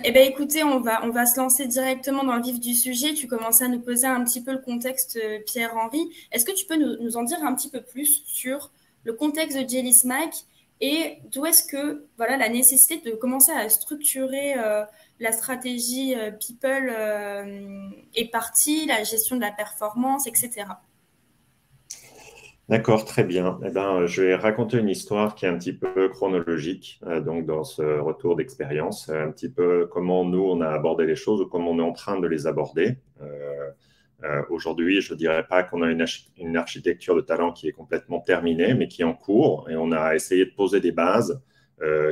Eh bien, écoutez, on va se lancer directement dans le vif du sujet. Tu commençais à nous poser un petit peu le contexte, Pierre-Henri. Est-ce que tu peux nous en dire un petit peu plus sur le contexte de Jelly Smack et d'où est-ce que voilà, la nécessité de commencer à structurer la stratégie People est partie, la gestion de la performance, etc. D'accord, très bien. Eh ben, je vais raconter une histoire qui est un petit peu chronologique, donc dans ce retour d'expérience, un petit peu comment nous, on a abordé les choses ou comment on est en train de les aborder. Aujourd'hui, je ne dirais pas qu'on a une architecture de talent qui est complètement terminée, mais qui est en cours, et on a essayé de poser des bases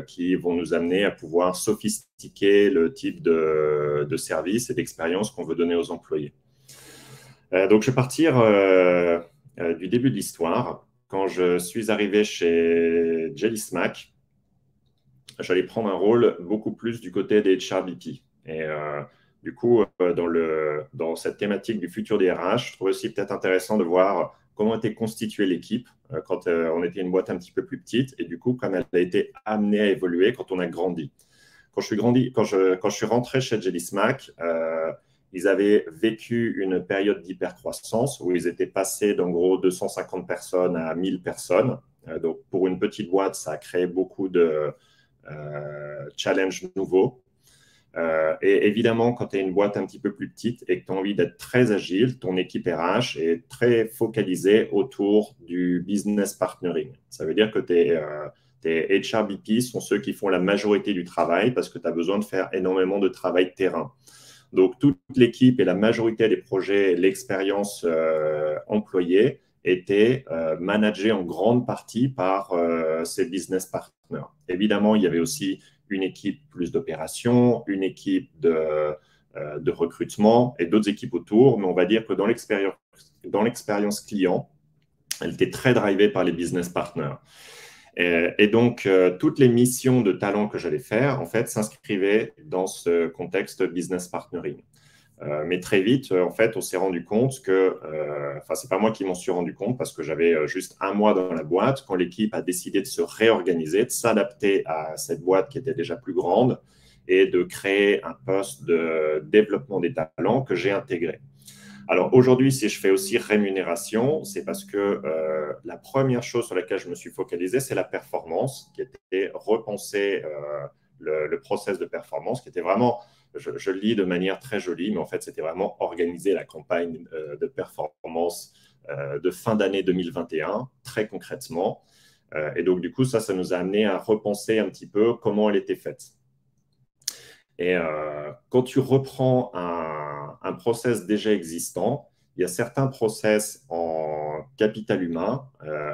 qui vont nous amener à pouvoir sophistiquer le type de service et d'expérience qu'on veut donner aux employés. Donc, je vais partir du début de l'histoire. Quand je suis arrivé chez Jelly Smack, j'allais prendre un rôle beaucoup plus du côté des HRBP. Et du coup, dans cette thématique du futur des RH, je trouvais aussi peut-être intéressant de voir comment était constituée l'équipe quand on était une boîte un petit peu plus petite et du coup, comme elle a été amenée à évoluer quand on a grandi. Quand je suis rentré chez Jelly Smack, ils avaient vécu une période d'hypercroissance où ils étaient passés d'en gros 250 personnes à 1000 personnes. Donc, pour une petite boîte, ça a créé beaucoup de challenges nouveaux. Et évidemment, quand tu es une boîte un petit peu plus petite et que tu as envie d'être très agile, ton équipe RH est très focalisée autour du business partnering. Ça veut dire que tes HRBP sont ceux qui font la majorité du travail parce que tu as besoin de faire énormément de travail terrain. Donc, toute l'équipe et la majorité des projets, l'expérience employée était managée en grande partie par ces business partners. Évidemment, il y avait aussi une équipe plus d'opérations, une équipe de recrutement et d'autres équipes autour, mais on va dire que dans l'expérience client, elle était très drivée par les business partners. Et donc, toutes les missions de talent que j'allais faire, en fait, s'inscrivaient dans ce contexte business partnering. Mais très vite, en fait, on s'est rendu compte que, enfin, c'est pas moi qui m'en suis rendu compte parce que j'avais juste un mois dans la boîte quand l'équipe a décidé de se réorganiser, de s'adapter à cette boîte qui était déjà plus grande et de créer un poste de développement des talents que j'ai intégré. Alors aujourd'hui, si je fais aussi rémunération, c'est parce que la première chose sur laquelle je me suis focalisé, c'est la performance, qui était repenser le process de performance, qui était vraiment, je le lis de manière très jolie, mais en fait, c'était vraiment organiser la campagne de performance de fin d'année 2021, très concrètement. Et donc, du coup, ça nous a amené à repenser un petit peu comment elle était faite. Et quand tu reprends un process déjà existant, il y a certains process en capital humain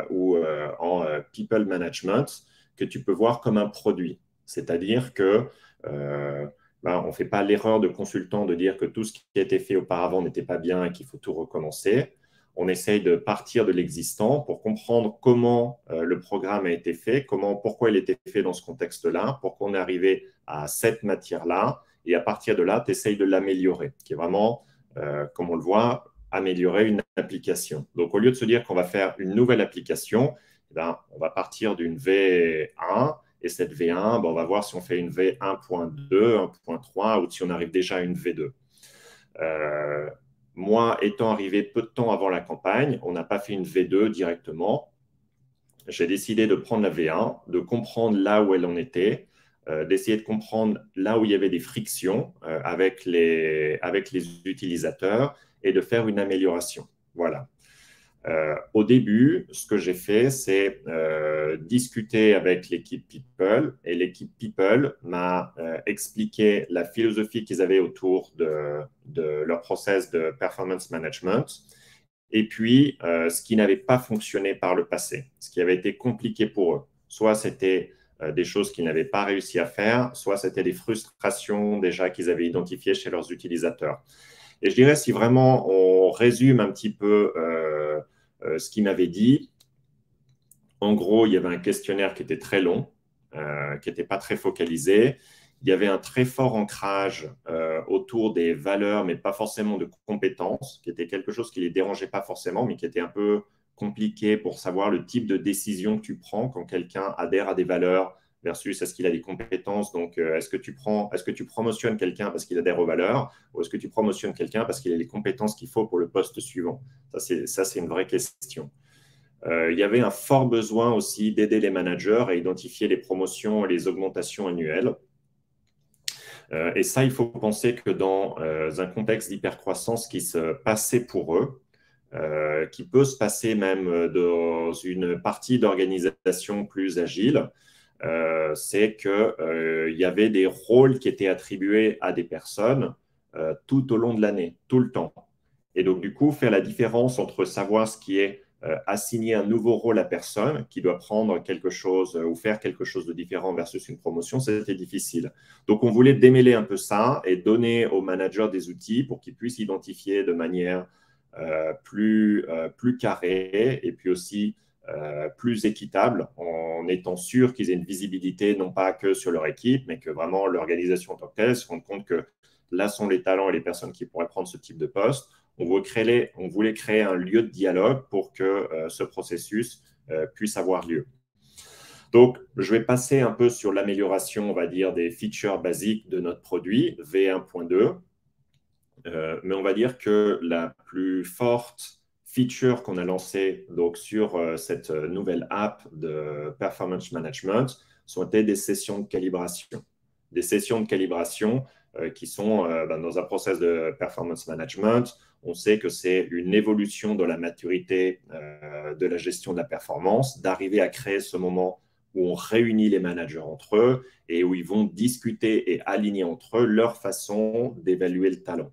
ou en people management que tu peux voir comme un produit. C'est-à-dire que on ne fait pas l'erreur de consultant de dire que tout ce qui a été fait auparavant n'était pas bien et qu'il faut tout recommencer. On essaye de partir de l'existant pour comprendre comment le programme a été fait, pourquoi il a été fait dans ce contexte-là, pourquoi on est arrivé à cette matière-là. Et à partir de là, tu essayes de l'améliorer, qui est vraiment, comme on le voit, améliorer une application. Donc, au lieu de se dire qu'on va faire une nouvelle application, on va partir d'une V1 et cette V1, on va voir si on fait une V1.2, 1.3 ou si on arrive déjà à une V2. Moi, étant arrivé peu de temps avant la campagne, on n'a pas fait une V2 directement. J'ai décidé de prendre la V1, de comprendre là où elle en était, d'essayer de comprendre là où il y avait des frictions avec les utilisateurs et de faire une amélioration. Voilà. Au début, ce que j'ai fait, c'est discuter avec l'équipe People et l'équipe People m'a expliqué la philosophie qu'ils avaient autour de leur process de performance management et puis ce qui n'avait pas fonctionné par le passé, ce qui avait été compliqué pour eux. Soit c'était des choses qu'ils n'avaient pas réussi à faire, soit c'était des frustrations déjà qu'ils avaient identifiées chez leurs utilisateurs. Et je dirais, si vraiment on résume un petit peu ce qu'il m'avait dit, en gros, il y avait un questionnaire qui était très long, qui n'était pas très focalisé. Il y avait un très fort ancrage autour des valeurs, mais pas forcément de compétences, qui était quelque chose qui ne les dérangeait pas forcément, mais qui était un peu compliqué pour savoir le type de décision que tu prends quand quelqu'un adhère à des valeurs versus est-ce qu'il a des compétences. Donc, est-ce que tu promotionnes quelqu'un parce qu'il adhère aux valeurs ou est-ce que tu promotionnes quelqu'un parce qu'il a les compétences qu'il faut pour le poste suivant? Ça, c'est une vraie question. Il y avait un fort besoin aussi d'aider les managers à identifier les promotions et les augmentations annuelles. Et ça, il faut penser que dans un contexte d'hypercroissance qui se passait pour eux, qui peut se passer même dans une partie d'organisation plus agile, c'est qu'il y avait des rôles qui étaient attribués à des personnes tout au long de l'année, tout le temps. Et donc, du coup, faire la différence entre savoir ce qui est assigner un nouveau rôle à personne qui doit prendre quelque chose ou faire quelque chose de différent versus une promotion, c'était difficile. Donc, on voulait démêler un peu ça et donner aux managers des outils pour qu'ils puissent identifier de manière plus carrée et puis aussi plus équitable en étant sûr qu'ils aient une visibilité non pas que sur leur équipe, mais que vraiment l'organisation en tant que telle se rende compte que là sont les talents et les personnes qui pourraient prendre ce type de poste. On voulait créer un lieu de dialogue pour que ce processus puisse avoir lieu. Donc, je vais passer un peu sur l'amélioration, on va dire, des features basiques de notre produit V1.2. Mais on va dire que la plus forte feature qu'on a lancée donc, sur cette nouvelle app de performance management sont des sessions de calibration. Des sessions de calibration qui sont dans un process de performance management. On sait que c'est une évolution de la maturité de la gestion de la performance, d'arriver à créer ce moment où on réunit les managers entre eux et où ils vont discuter et aligner entre eux leur façon d'évaluer le talent.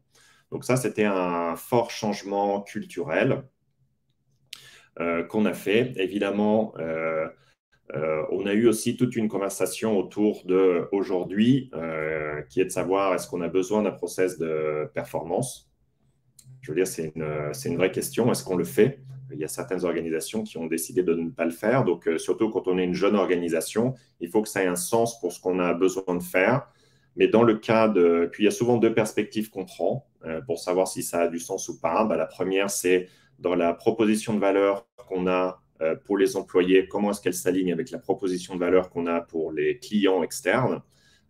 Donc ça, c'était un fort changement culturel qu'on a fait. Évidemment, on a eu aussi toute une conversation autour de aujourd'hui, qui est de savoir est-ce qu'on a besoin d'un process de performance. Je veux dire, c'est une vraie question. Est-ce qu'on le fait? Il y a certaines organisations qui ont décidé de ne pas le faire. Donc, surtout quand on est une jeune organisation, il faut que ça ait un sens pour ce qu'on a besoin de faire. Mais dans le cas de… Puis, il y a souvent deux perspectives qu'on prend pour savoir si ça a du sens ou pas. La première, c'est dans la proposition de valeur qu'on a pour les employés, comment est-ce qu'elle s'aligne avec la proposition de valeur qu'on a pour les clients externes.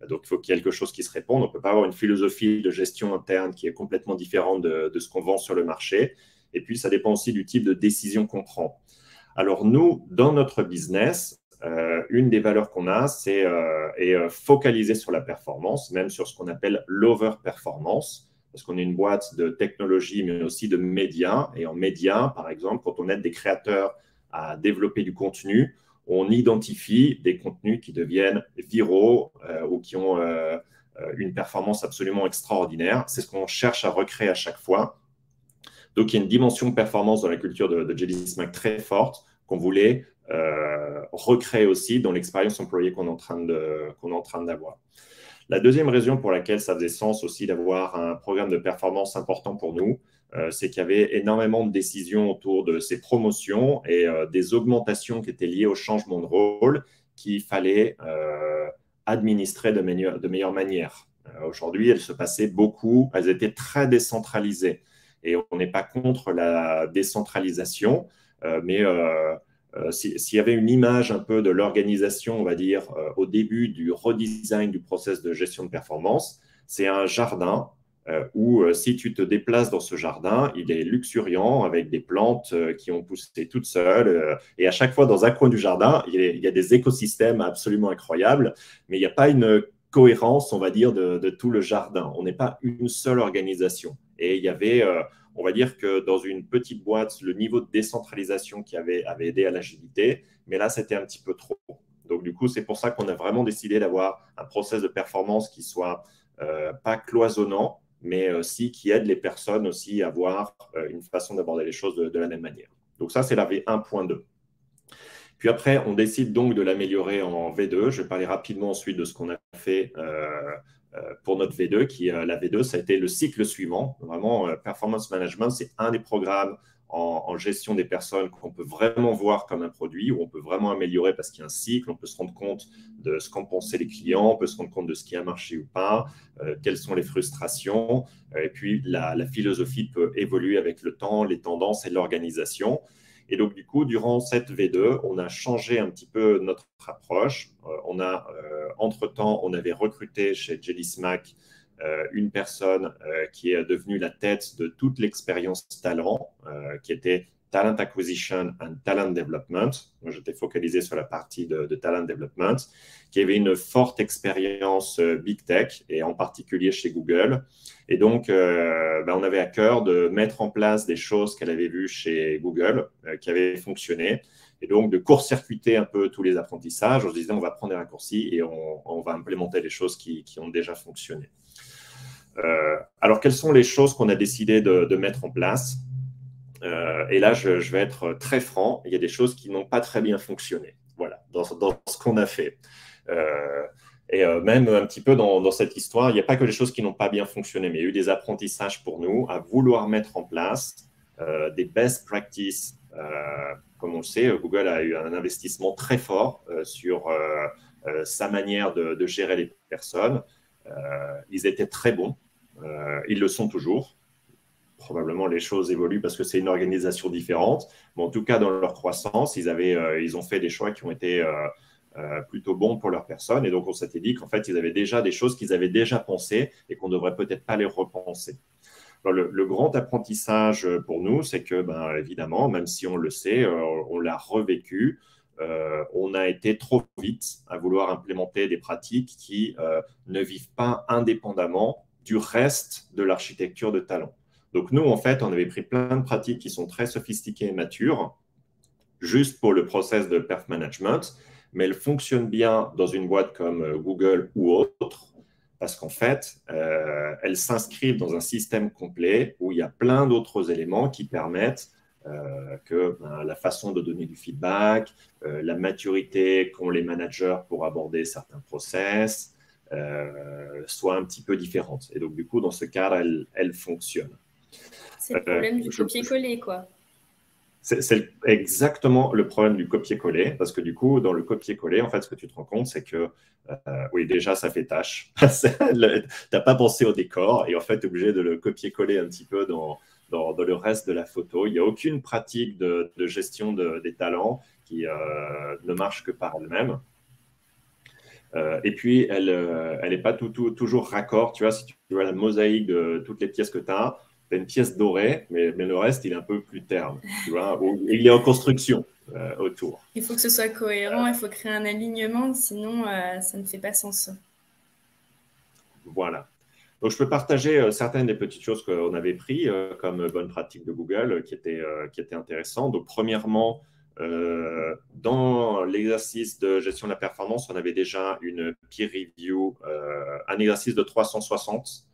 Donc, il faut qu'il y ait quelque chose qui se réponde. On ne peut pas avoir une philosophie de gestion interne qui est complètement différente de ce qu'on vend sur le marché. Et puis, ça dépend aussi du type de décision qu'on prend. Alors, nous, dans notre business, une des valeurs qu'on a, c'est focaliser sur la performance, même sur ce qu'on appelle l'over-performance, parce qu'on est une boîte de technologie, mais aussi de médias. Et en médias, par exemple, quand on aide des créateurs à développer du contenu, on identifie des contenus qui deviennent viraux ou qui ont une performance absolument extraordinaire. C'est ce qu'on cherche à recréer à chaque fois. Donc, il y a une dimension de performance dans la culture de Jelly Smack très forte qu'on voulait recréer aussi dans l'expérience employée qu'on est en train d'avoir. La deuxième raison pour laquelle ça faisait sens aussi d'avoir un programme de performance important pour nous, c'est qu'il y avait énormément de décisions autour de ces promotions et des augmentations qui étaient liées au changement de rôle qu'il fallait administrer de meilleure manière. Aujourd'hui, elles se passaient beaucoup, elles étaient très décentralisées. Et on n'est pas contre la décentralisation, mais s'il y avait une image un peu de l'organisation, on va dire, au début du redesign du process de gestion de performance, c'est un jardin où si tu te déplaces dans ce jardin, il est luxuriant avec des plantes qui ont poussé toutes seules. Et à chaque fois, dans un coin du jardin, il y a des écosystèmes absolument incroyables, mais il n'y a pas une cohérence, on va dire, de tout le jardin. On n'est pas une seule organisation. Et il y avait… on va dire que dans une petite boîte, le niveau de décentralisation qui avait aidé à l'agilité, mais là, c'était un petit peu trop. Donc, du coup, c'est pour ça qu'on a vraiment décidé d'avoir un process de performance qui soit pas cloisonnant, mais aussi qui aide les personnes aussi à avoir une façon d'aborder les choses de la même manière. Donc, ça, c'est la V1.2. Puis après, on décide donc de l'améliorer en V2. Je vais parler rapidement ensuite de ce qu'on a fait pour notre V2, qui la V2, ça a été le cycle suivant. Vraiment, Performance Management, c'est un des programmes en gestion des personnes qu'on peut vraiment voir comme un produit, où on peut vraiment améliorer parce qu'il y a un cycle, on peut se rendre compte de ce qu'en pensaient les clients, on peut se rendre compte de ce qui a marché ou pas, quelles sont les frustrations, et puis la philosophie peut évoluer avec le temps, les tendances et l'organisation. Et donc, du coup, durant cette V2, on a changé un petit peu notre approche. Entre-temps, on avait recruté chez Jelly Smack une personne qui est devenue la tête de toute l'expérience talent, qui était Talent Acquisition and Talent Development. Moi, j'étais focalisé sur la partie de Talent Development, qui avait une forte expérience Big Tech, et en particulier chez Google. Et donc, on avait à cœur de mettre en place des choses qu'elle avait vues chez Google, qui avaient fonctionné, et donc de court-circuiter un peu tous les apprentissages. On se disait, on va prendre des raccourcis et on va implémenter les choses qui ont déjà fonctionné. Alors, quelles sont les choses qu'on a décidé de mettre en place? Et là, je vais être très franc, il y a des choses qui n'ont pas très bien fonctionné, voilà, dans ce qu'on a fait. Même un petit peu dans cette histoire, il n'y a pas que des choses qui n'ont pas bien fonctionné, mais il y a eu des apprentissages pour nous à vouloir mettre en place des best practices. Comme on le sait, Google a eu un investissement très fort sur sa manière de gérer les personnes. Ils étaient très bons, ils le sont toujours. Probablement, les choses évoluent parce que c'est une organisation différente. Mais en tout cas, dans leur croissance, ils ont fait des choix qui ont été plutôt bons pour leurs personnes. Et donc, on s'était dit qu'en fait, ils avaient déjà des choses qu'ils avaient déjà pensées et qu'on ne devrait peut-être pas les repenser. Alors, le grand apprentissage pour nous, c'est que, évidemment, même si on le sait, on l'a revécu, on a été trop vite à vouloir implémenter des pratiques qui ne vivent pas indépendamment du reste de l'architecture de talent. Donc, nous, en fait, on avait pris plein de pratiques qui sont très sophistiquées et matures, juste pour le process de perf management, mais elles fonctionnent bien dans une boîte comme Google ou autre, parce qu'en fait, elles s'inscrivent dans un système complet où il y a plein d'autres éléments qui permettent que la façon de donner du feedback, la maturité qu'ont les managers pour aborder certains process, soit un petit peu différente. Et donc, du coup, dans ce cadre, elles fonctionnent. C'est le problème du copier-coller, quoi. C'est exactement le problème du copier-coller, parce que du coup, dans le copier-coller, en fait, ce que tu te rends compte, c'est que, oui, déjà, ça fait tâche. Tu n'as pas pensé au décor, et en fait, tu es obligé de le copier-coller un petit peu dans le reste de la photo. Il n'y a aucune pratique de gestion des talents qui ne marche que par elle-même. Et puis, elle n'est pas toujours raccord. Tu vois, si tu vois la mosaïque de toutes les pièces que tu as une pièce dorée, mais le reste, il est un peu plus terne. Tu vois, il est en construction autour. Il faut que ce soit cohérent, il faut créer un alignement, sinon ça ne fait pas sens. Voilà. Donc, je peux partager certaines des petites choses qu'on avait prises comme bonne pratique de Google qui étaient intéressantes. Donc, premièrement, dans l'exercice de gestion de la performance, on avait déjà une peer review, un exercice de 360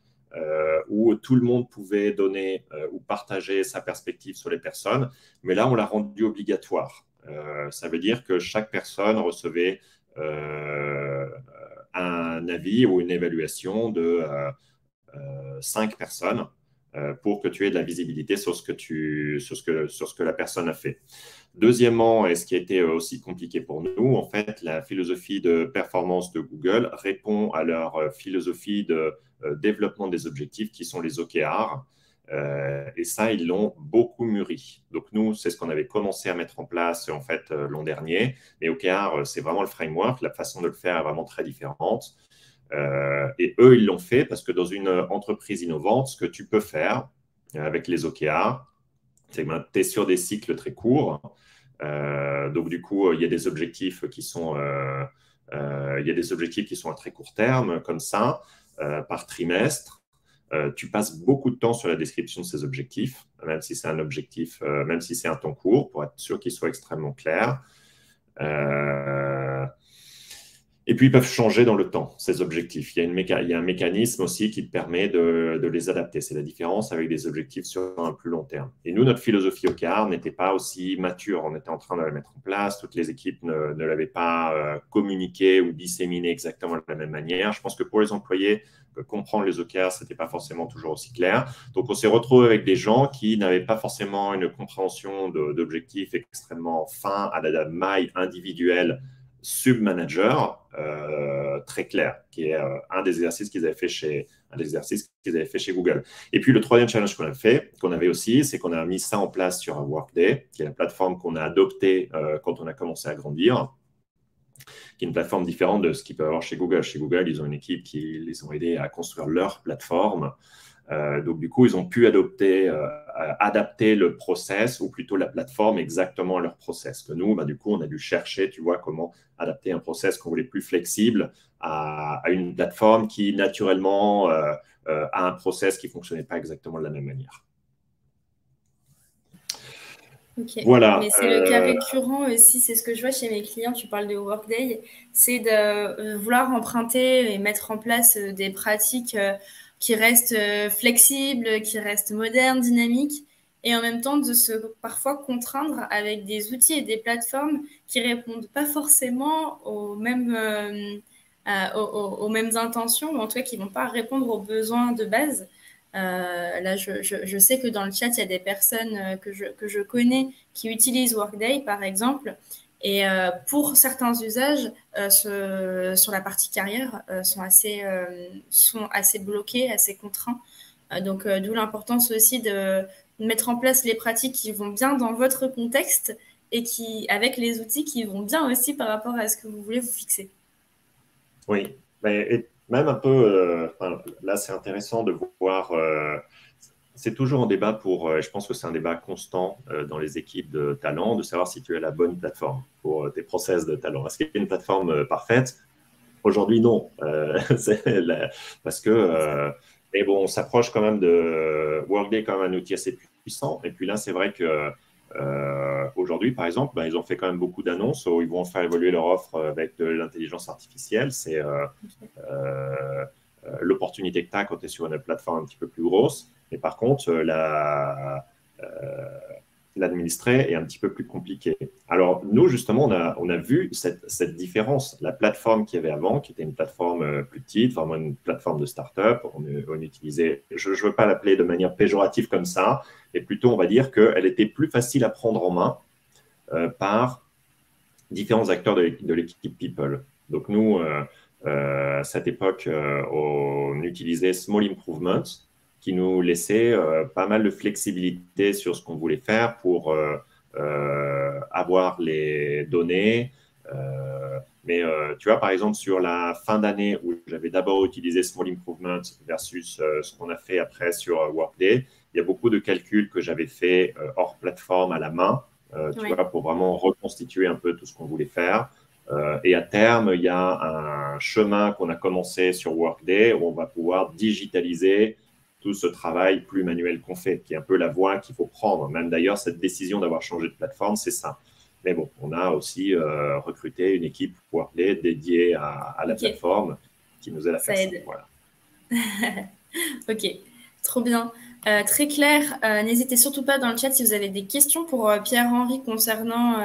où tout le monde pouvait donner ou partager sa perspective sur les personnes. Mais là, on l'a rendu obligatoire. Ça veut dire que chaque personne recevait un avis ou une évaluation de 5 personnes pour que tu aies de la visibilité sur ce que la personne a fait. Deuxièmement, et ce qui a été aussi compliqué pour nous, en fait, la philosophie de performance de Google répond à leur philosophie de développement des objectifs qui sont les OKR. Et ça, ils l'ont beaucoup mûri. Donc, nous, c'est ce qu'on avait commencé à mettre en place en fait l'an dernier. Mais OKR, c'est vraiment le framework. La façon de le faire est vraiment très différente. Et eux, ils l'ont fait parce que dans une entreprise innovante, ce que tu peux faire avec les OKR, c'est que tu es sur des cycles très courts. Donc, du coup, il y a des objectifs qui sont à très court terme, comme ça, par trimestre. Tu passes beaucoup de temps sur la description de ces objectifs, même si c'est un objectif, même si c'est un temps court, pour être sûr qu'il soit extrêmement clair. Et puis, ils peuvent changer dans le temps, ces objectifs. Il y a un mécanisme aussi qui te permet de les adapter. C'est la différence avec des objectifs sur un plus long terme. Et nous, notre philosophie OKR n'était pas aussi mature. On était en train de la mettre en place. Toutes les équipes ne l'avaient pas communiqué ou disséminé exactement de la même manière. Je pense que pour les employés, comprendre les OKR, ce n'était pas forcément toujours aussi clair. Donc, on s'est retrouvé avec des gens qui n'avaient pas forcément une compréhension d'objectifs extrêmement fins à la maille individuelle sub-manager très clair, qui est un des exercices qu'ils avaient fait chez Google. Et puis, le troisième challenge qu'on avait aussi, c'est qu'on a mis ça en place sur Workday, qui est la plateforme qu'on a adoptée quand on a commencé à grandir, qui est une plateforme différente de ce qu'ils peuvent avoir chez Google. Chez Google, ils ont une équipe qui les ont aidés à construire leur plateforme. Donc, du coup, ils ont pu adapter le process ou plutôt la plateforme exactement à leur process. Que nous, du coup, on a dû chercher, tu vois, comment adapter un process qu'on voulait plus flexible à une plateforme qui, naturellement, a un process qui ne fonctionnait pas exactement de la même manière. Ok, voilà. Mais c'est le cas récurrent aussi, c'est ce que je vois chez mes clients, tu parles de Workday, c'est de vouloir emprunter et mettre en place des pratiques qui restent flexibles, qui restent modernes, dynamiques, et en même temps de se parfois contraindre avec des outils et des plateformes qui répondent pas forcément aux mêmes intentions, ou en tout cas qui vont pas répondre aux besoins de base. Là, je sais que dans le chat, il y a des personnes que je connais qui utilisent Workday, par exemple, et pour certains usages, sur la partie carrière, sont assez bloqués, assez contraints. Donc, d'où l'importance aussi de mettre en place les pratiques qui vont bien dans votre contexte et avec les outils qui vont bien aussi par rapport à ce que vous voulez vous fixer. Oui, et même un peu, là c'est intéressant de voir, c'est toujours un débat je pense que c'est un débat constant dans les équipes de talent, de savoir si tu as la bonne plateforme pour tes process de talent. Est-ce qu'il y a une plateforme parfaite? Aujourd'hui, non. Parce que, mais bon, on s'approche quand même de Workday, quand même un outil assez puissant. Et puis là, c'est vrai que aujourd'hui, par exemple, ils ont fait quand même beaucoup d'annonces où ils vont faire évoluer leur offre avec de l'intelligence artificielle. C'est l'opportunité que tu as quand tu es sur une plateforme un petit peu plus grosse. Mais par contre, l'administrer est un petit peu plus compliqué. Alors, nous, justement, on a vu cette différence. La plateforme qu'il y avait avant, qui était une plateforme plus petite, vraiment une plateforme de start-up, on utilisait, je ne veux pas l'appeler de manière péjorative comme ça, mais plutôt, on va dire qu'elle était plus facile à prendre en main par différents acteurs de l'équipe People. Donc, nous, à cette époque, on utilisait Small Improvements, qui nous laissait pas mal de flexibilité sur ce qu'on voulait faire pour avoir les données. Mais tu vois, par exemple, sur la fin d'année où j'avais d'abord utilisé Small Improvements versus ce qu'on a fait après sur Workday, il y a beaucoup de calculs que j'avais fait hors plateforme à la main, tu vois, pour vraiment reconstituer un peu tout ce qu'on voulait faire. Et à terme, il y a un chemin qu'on a commencé sur Workday où on va pouvoir digitaliser tout ce travail plus manuel qu'on fait, qui est un peu la voie qu'il faut prendre. Même d'ailleurs, cette décision d'avoir changé de plateforme, c'est ça. Mais bon, on a aussi recruté une équipe Workday dédiée à la plateforme qui nous aide à faire ça. Voilà. Ok, trop bien. Très clair. N'hésitez surtout pas dans le chat si vous avez des questions pour Pierre-Henri concernant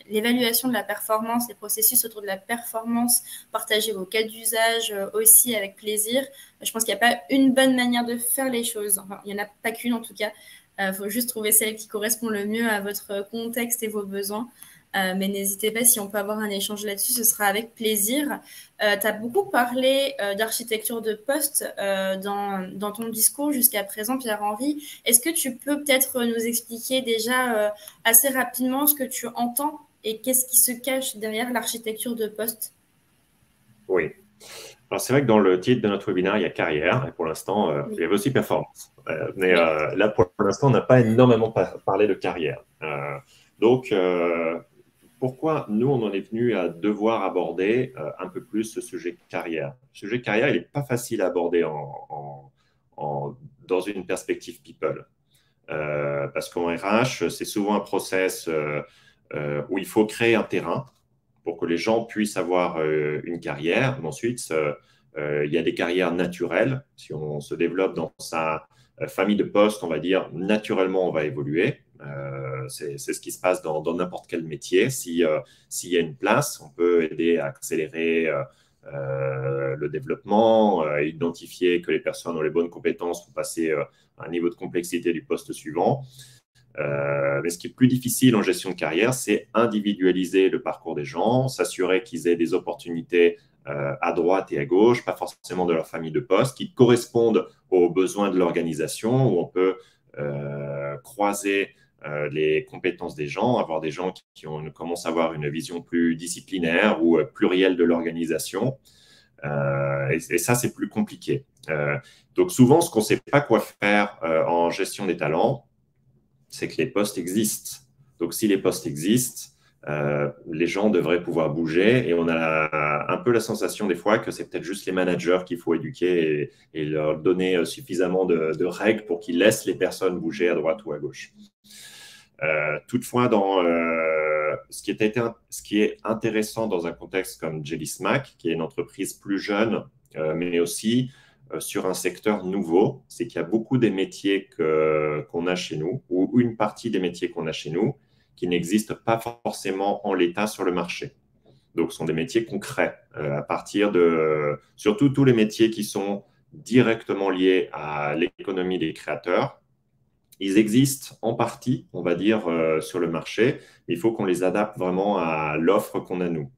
l'évaluation de la performance, les processus autour de la performance. Partagez vos cas d'usage aussi avec plaisir. Je pense qu'il n'y a pas une bonne manière de faire les choses. Enfin, il n'y en a pas qu'une en tout cas. Il faut juste trouver celle qui correspond le mieux à votre contexte et vos besoins. Mais n'hésitez pas, si on peut avoir un échange là-dessus, ce sera avec plaisir. Tu as beaucoup parlé d'architecture de poste dans ton discours jusqu'à présent, Pierre-Henri. Est-ce que tu peux peut-être nous expliquer déjà assez rapidement ce que tu entends et qu'est-ce qui se cache derrière l'architecture de poste? Oui. Alors, c'est vrai que dans le titre de notre webinaire, il y a carrière, et pour l'instant, il y avait aussi performance. Mais là, pour l'instant, on n'a pas énormément parlé de carrière. Donc, pourquoi nous, on en est venu à devoir aborder un peu plus ce sujet carrière? Le sujet carrière, il n'est pas facile à aborder dans une perspective people. Parce qu'en RH, c'est souvent un process où il faut créer un terrain pour que les gens puissent avoir une carrière. Mais ensuite, il y a des carrières naturelles. Si on se développe dans sa famille de poste, on va dire, naturellement, on va évoluer. C'est ce qui se passe dans n'importe quel métier. S'il y a une place, on peut aider à accélérer le développement, identifier que les personnes ont les bonnes compétences pour passer à un niveau de complexité du poste suivant. Mais ce qui est plus difficile en gestion de carrière, c'est individualiser le parcours des gens, s'assurer qu'ils aient des opportunités à droite et à gauche, pas forcément de leur famille de poste, qui correspondent aux besoins de l'organisation, où on peut croiser les compétences des gens, avoir des gens qui commencent à avoir une vision plus disciplinaire ou plurielle de l'organisation. Et ça, c'est plus compliqué. Donc souvent, ce qu'on ne sait pas quoi faire en gestion des talents, c'est que les postes existent. Donc si les postes existent, les gens devraient pouvoir bouger et on a un peu la sensation des fois que c'est peut-être juste les managers qu'il faut éduquer et leur donner suffisamment de règles pour qu'ils laissent les personnes bouger à droite ou à gauche. Toutefois, ce qui est intéressant dans un contexte comme Jelly Smack, qui est une entreprise plus jeune, mais aussi sur un secteur nouveau, c'est qu'il y a beaucoup des métiers qu'on a chez nous, ou une partie des métiers qu'on a chez nous, qui n'existent pas forcément en l'état sur le marché. Donc, ce sont des métiers concrets, à partir de surtout tous les métiers qui sont directement liés à l'économie des créateurs. Ils existent en partie, on va dire, sur le marché. Il faut qu'on les adapte vraiment à l'offre qu'on a nous.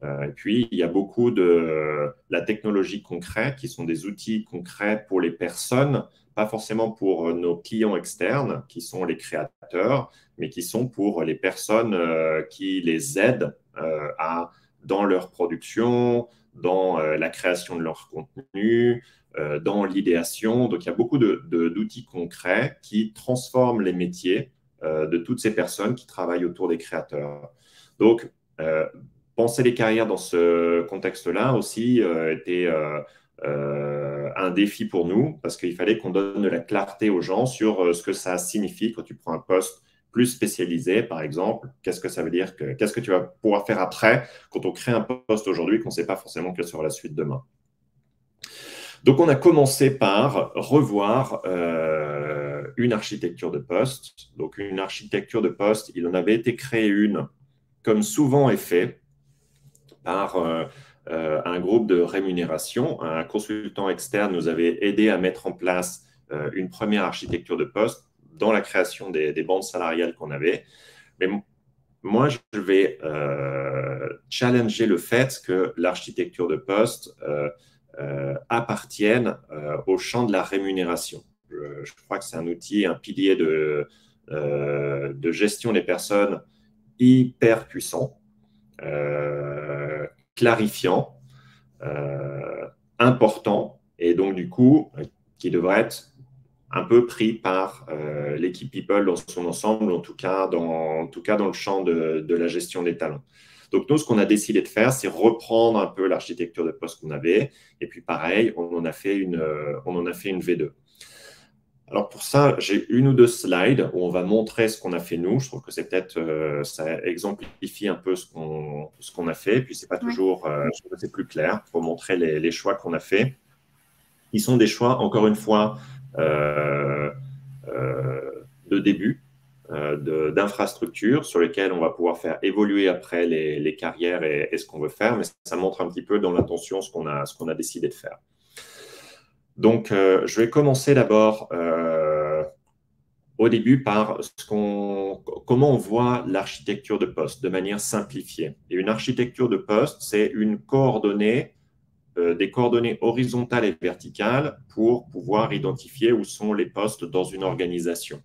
Et puis, il y a beaucoup de la technologie concrète, qui sont des outils concrets pour les personnes, pas forcément pour nos clients externes, qui sont les créateurs, mais qui sont pour les personnes qui les aident dans leur production, dans la création de leur contenu, dans l'idéation. Donc, il y a beaucoup d'outils concrets qui transforment les métiers de toutes ces personnes qui travaillent autour des créateurs. Donc, penser les carrières dans ce contexte-là aussi était un défi pour nous parce qu'il fallait qu'on donne de la clarté aux gens sur ce que ça signifie quand tu prends un poste plus spécialisé, par exemple. Qu'est-ce que ça veut dire qu'est-ce que tu vas pouvoir faire après quand on crée un poste aujourd'hui qu'on ne sait pas forcément quelle sera la suite demain. Donc, on a commencé par revoir une architecture de poste. Donc, une architecture de poste, il en avait été créé une, comme souvent est fait, par un groupe de rémunération. Un consultant externe nous avait aidé à mettre en place une première architecture de poste dans la création des bandes salariales qu'on avait. Mais moi, je vais challenger le fait que l'architecture de poste appartienne au champ de la rémunération. Je crois que c'est un outil, un pilier de gestion des personnes hyper puissant. Clarifiant, important, et donc du coup, qui devrait être un peu pris par l'équipe People dans son ensemble, en tout cas dans le champ de la gestion des talents. Donc nous, ce qu'on a décidé de faire, c'est reprendre un peu l'architecture de poste qu'on avait, et puis pareil, on en a fait une V2. Alors pour ça, j'ai une ou deux slides où on va montrer ce qu'on a fait nous. Je trouve que c'est peut-être, ça exemplifie un peu ce qu'on a fait. Puis c'est pas toujours, je trouve que c'est plus clair pour montrer les choix qu'on a fait. Ils sont des choix, encore une fois, de début, d'infrastructures sur lesquelles on va pouvoir faire évoluer après les carrières et ce qu'on veut faire. Mais ça montre un petit peu dans l'intention ce qu'on a décidé de faire. Donc, je vais commencer d'abord au début par comment on voit l'architecture de poste de manière simplifiée. Et une architecture de poste, c'est une coordonnée, des coordonnées horizontales et verticales pour pouvoir identifier où sont les postes dans une organisation.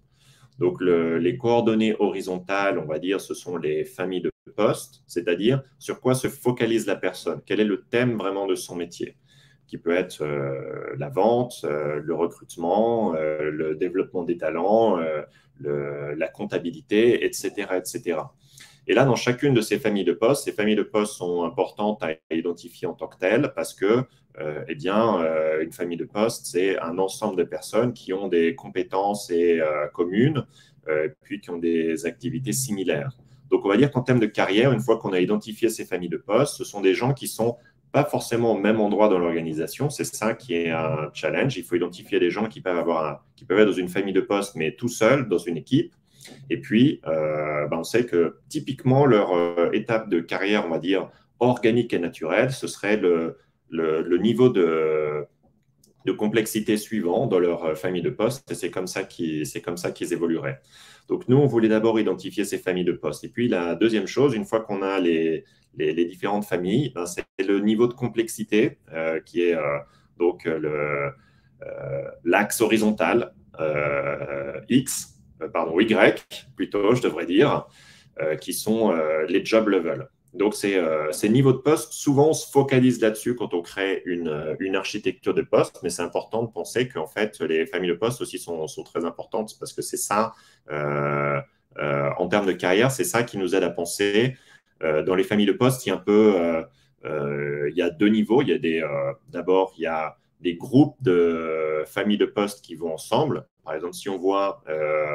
Donc, les coordonnées horizontales, on va dire, ce sont les familles de postes, c'est-à-dire sur quoi se focalise la personne, quel est le thème vraiment de son métier, qui peut être la vente, le recrutement, le développement des talents, la comptabilité, etc., etc. Et là, dans chacune de ces familles de postes sont importantes à identifier en tant que telles parce que, une famille de postes, c'est un ensemble de personnes qui ont des compétences communes, puis qui ont des activités similaires. Donc, on va dire qu'en termes de carrière, une fois qu'on a identifié ces familles de postes, ce sont des gens qui sont pas forcément au même endroit dans l'organisation. C'est ça qui est un challenge. Il faut identifier des gens qui peuvent être dans une famille de postes, mais tout seuls, dans une équipe. Et puis, on sait que typiquement, leur étape de carrière, on va dire, organique et naturelle, ce serait le niveau de complexité suivant dans leur famille de postes, et c'est comme ça qu'ils évolueraient. Donc, nous, on voulait d'abord identifier ces familles de postes. Et puis, la deuxième chose, une fois qu'on a les différentes familles, ben, c'est le niveau de complexité qui est donc l'axe horizontal X, pardon, Y plutôt, je devrais dire, qui sont les job levels. Donc, ces niveaux de poste, souvent, on se focalise là-dessus quand on crée une architecture de poste, mais c'est important de penser qu'en fait, les familles de poste aussi sont très importantes parce que c'est ça, en termes de carrière, c'est ça qui nous aide à penser. Dans les familles de poste, il y a il y a deux niveaux. D'abord, il y a des groupes de familles de poste qui vont ensemble. Par exemple, si on voit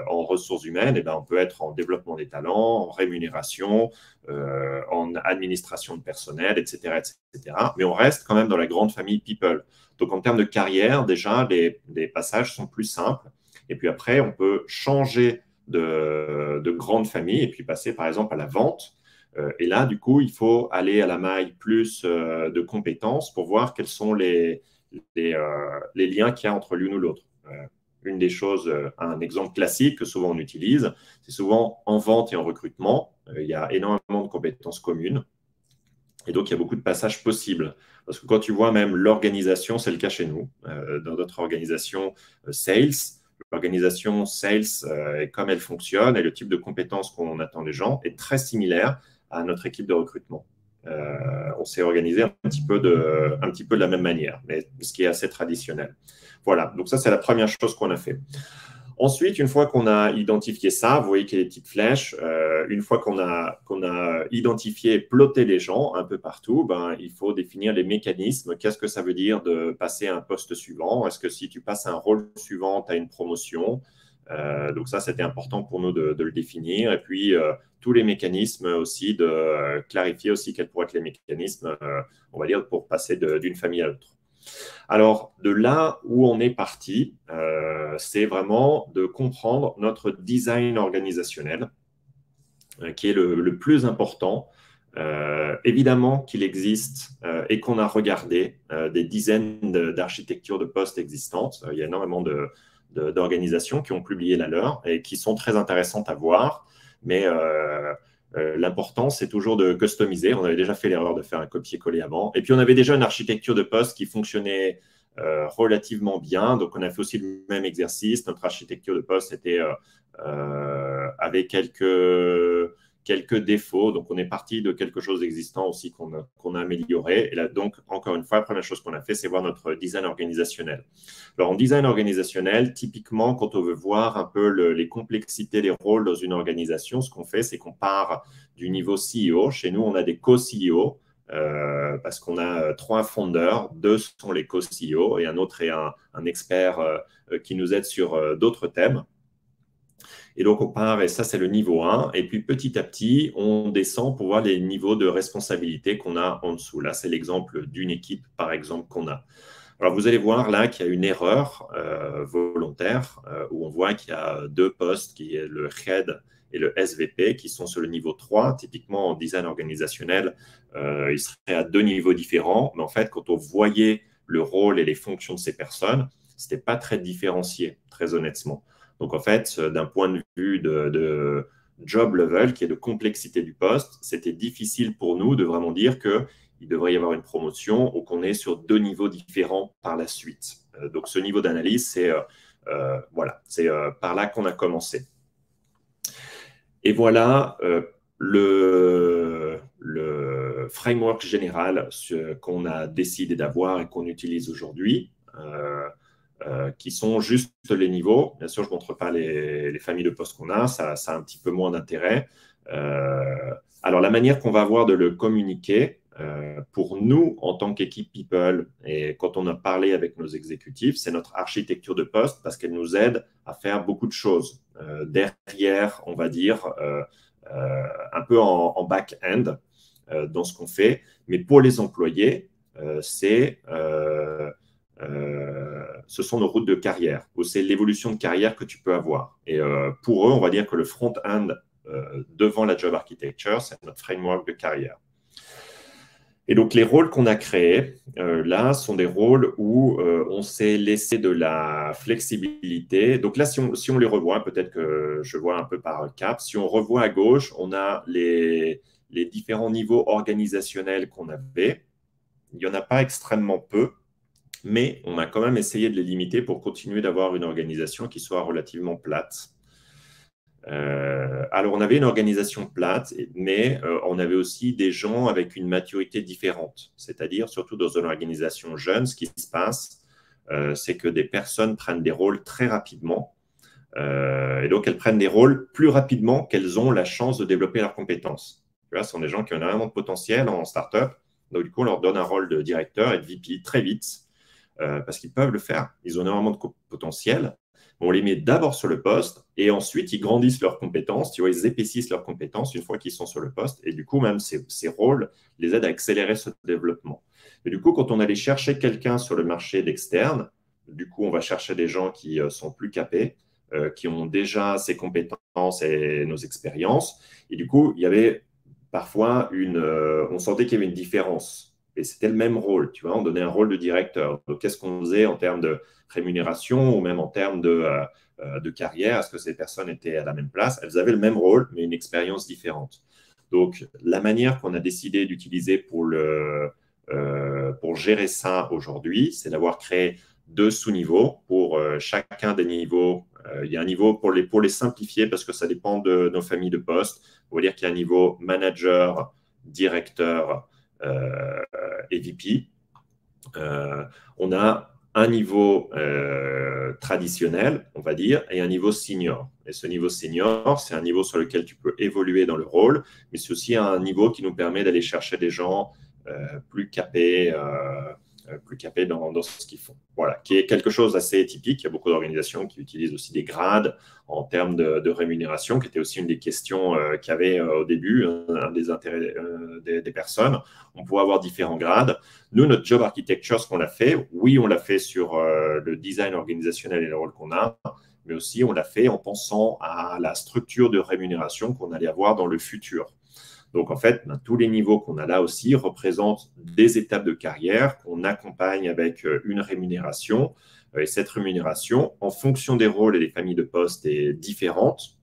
en ressources humaines, eh ben, on peut être en développement des talents, en rémunération, en administration de personnel, etc., etc. Mais on reste quand même dans la grande famille people. Donc, en termes de carrière, déjà, les passages sont plus simples. Et puis après, on peut changer de grande famille et puis passer, par exemple, à la vente. Et là, du coup, il faut aller à la maille plus de compétences pour voir quels sont les liens qu'il y a entre l'une ou l'autre. Une des choses, un exemple classique que souvent on utilise, c'est souvent en vente et en recrutement, il y a énormément de compétences communes. Et donc, il y a beaucoup de passages possibles. Parce que quand tu vois même l'organisation, c'est le cas chez nous, dans notre organisation sales, l'organisation sales et comme elle fonctionne et le type de compétences qu'on attend des gens est très similaire à notre équipe de recrutement. On s'est organisé un petit peu de la même manière, mais ce qui est assez traditionnel. Voilà, donc ça, c'est la première chose qu'on a fait. Ensuite, une fois qu'on a identifié ça, vous voyez qu'il y a des petites flèches, une fois qu'on a identifié et ploté les gens un peu partout, ben, il faut définir les mécanismes. Qu'est-ce que ça veut dire de passer à un poste suivant? Est-ce que si tu passes à un rôle suivant, tu as une promotion? Donc ça, c'était important pour nous de le définir. Et puis, tous les mécanismes aussi, de clarifier aussi quels pourraient être les mécanismes, on va dire, pour passer d'une famille à l'autre. Alors, de là où on est parti, c'est vraiment de comprendre notre design organisationnel, qui est le plus important. Évidemment qu'il existe et qu'on a regardé des dizaines d'architectures de postes existantes. Il y a énormément d'organisations qui ont publié la leur et qui sont très intéressantes à voir, mais l'important, c'est toujours de customiser. On avait déjà fait l'erreur de faire un copier-coller avant. Et puis, on avait déjà une architecture de poste qui fonctionnait relativement bien. Donc, on a fait aussi le même exercice. Notre architecture de poste avait quelques défauts. Donc, on est parti de quelque chose d'existant aussi qu'on a amélioré. Et là, donc, encore une fois, la première chose qu'on a fait, c'est voir notre design organisationnel. Alors, en design organisationnel, typiquement, quand on veut voir un peu les complexités des rôles dans une organisation, ce qu'on fait, c'est qu'on part du niveau CEO. Chez nous, on a des co-CEO parce qu'on a 3 fondeurs, 2 sont les co-CEO et un autre est un expert qui nous aide sur d'autres thèmes. Et donc, on part, et ça, c'est le niveau 1. Et puis, petit à petit, on descend pour voir les niveaux de responsabilité qu'on a en dessous. Là, c'est l'exemple d'une équipe, par exemple, qu'on a. Alors, vous allez voir là qu'il y a une erreur volontaire où on voit qu'il y a 2 postes, qui est le Head et le SVP, qui sont sur le niveau 3. Typiquement, en design organisationnel, ils seraient à 2 niveaux différents. Mais en fait, quand on voyait le rôle et les fonctions de ces personnes, ce n'était pas très différencié, très honnêtement. Donc, en fait, d'un point de vue de job level, qui est de complexité du poste, c'était difficile pour nous de vraiment dire qu'il devrait y avoir une promotion ou qu'on est sur 2 niveaux différents par la suite. Donc, ce niveau d'analyse, c'est par là qu'on a commencé. Et voilà le framework général qu'on a décidé d'avoir et qu'on utilise aujourd'hui. Qui sont juste les niveaux. Bien sûr, je ne montre pas les familles de postes qu'on a, ça a un petit peu moins d'intérêt. Alors, la manière qu'on va avoir de le communiquer, pour nous, en tant qu'équipe People, et quand on a parlé avec nos exécutifs, c'est notre architecture de poste parce qu'elle nous aide à faire beaucoup de choses. Derrière, on va dire, un peu en back-end dans ce qu'on fait. Mais pour les employés, ce sont nos routes de carrière, ou c'est l'évolution de carrière que tu peux avoir. Et pour eux, on va dire que le front-end devant la job architecture, c'est notre framework de carrière. Et donc, les rôles qu'on a créés, là, sont des rôles où on s'est laissé de la flexibilité. Donc là, si on les revoit, peut-être que je vois un peu par cap, si on revoit à gauche, on a les différents niveaux organisationnels qu'on avait. Il n'y en a pas extrêmement peu, mais on a quand même essayé de les limiter pour continuer d'avoir une organisation qui soit relativement plate. Alors, on avait une organisation plate, mais on avait aussi des gens avec une maturité différente. C'est-à-dire, surtout dans une organisation jeune, ce qui se passe, c'est que des personnes prennent des rôles très rapidement. Et donc, elles prennent des rôles plus rapidement qu'elles ont la chance de développer leurs compétences. Tu vois, ce sont des gens qui ont énormément de potentiel en startup. Donc, du coup, on leur donne un rôle de directeur et de VP très vite parce qu'ils peuvent le faire. Ils ont énormément de potentiel. On les met d'abord sur le poste et ensuite, ils grandissent leurs compétences. Tu vois, ils épaississent leurs compétences une fois qu'ils sont sur le poste. Et du coup, même ces rôles les aident à accélérer ce développement. Et du coup, quand on allait chercher quelqu'un sur le marché d'externe, du coup, on va chercher des gens qui sont plus capés, qui ont déjà ces compétences et nos expériences. Et du coup, il y avait parfois on sentait qu'il y avait une différence. Et c'était le même rôle, tu vois, on donnait un rôle de directeur. Donc, qu'est-ce qu'on faisait en termes de rémunération ou même en termes de carrière? Est-ce que ces personnes étaient à la même place? Elles avaient le même rôle, mais une expérience différente. Donc, la manière qu'on a décidé d'utiliser pour gérer ça aujourd'hui, c'est d'avoir créé 2 sous-niveaux pour chacun des niveaux. Il y a un niveau pour les simplifier parce que ça dépend de nos familles de postes. On va dire qu'il y a un niveau manager, directeur et VP. On a un niveau traditionnel, on va dire, et un niveau senior. Et ce niveau senior, c'est un niveau sur lequel tu peux évoluer dans le rôle, mais c'est aussi un niveau qui nous permet d'aller chercher des gens plus capés dans ce qu'ils font. Voilà, qui est quelque chose d'assez typique. Il y a beaucoup d'organisations qui utilisent aussi des grades en termes de rémunération, qui était aussi une des questions qu'il y avait au début, un des intérêts des personnes. On pouvait avoir différents grades. Nous, notre job architecture, ce qu'on a fait, oui, on l'a fait sur le design organisationnel et le rôle qu'on a, mais aussi on l'a fait en pensant à la structure de rémunération qu'on allait avoir dans le futur. Donc, en fait, tous les niveaux qu'on a là aussi représentent des étapes de carrière qu'on accompagne avec une rémunération. Et cette rémunération, en fonction des rôles et des familles de postes, est différente.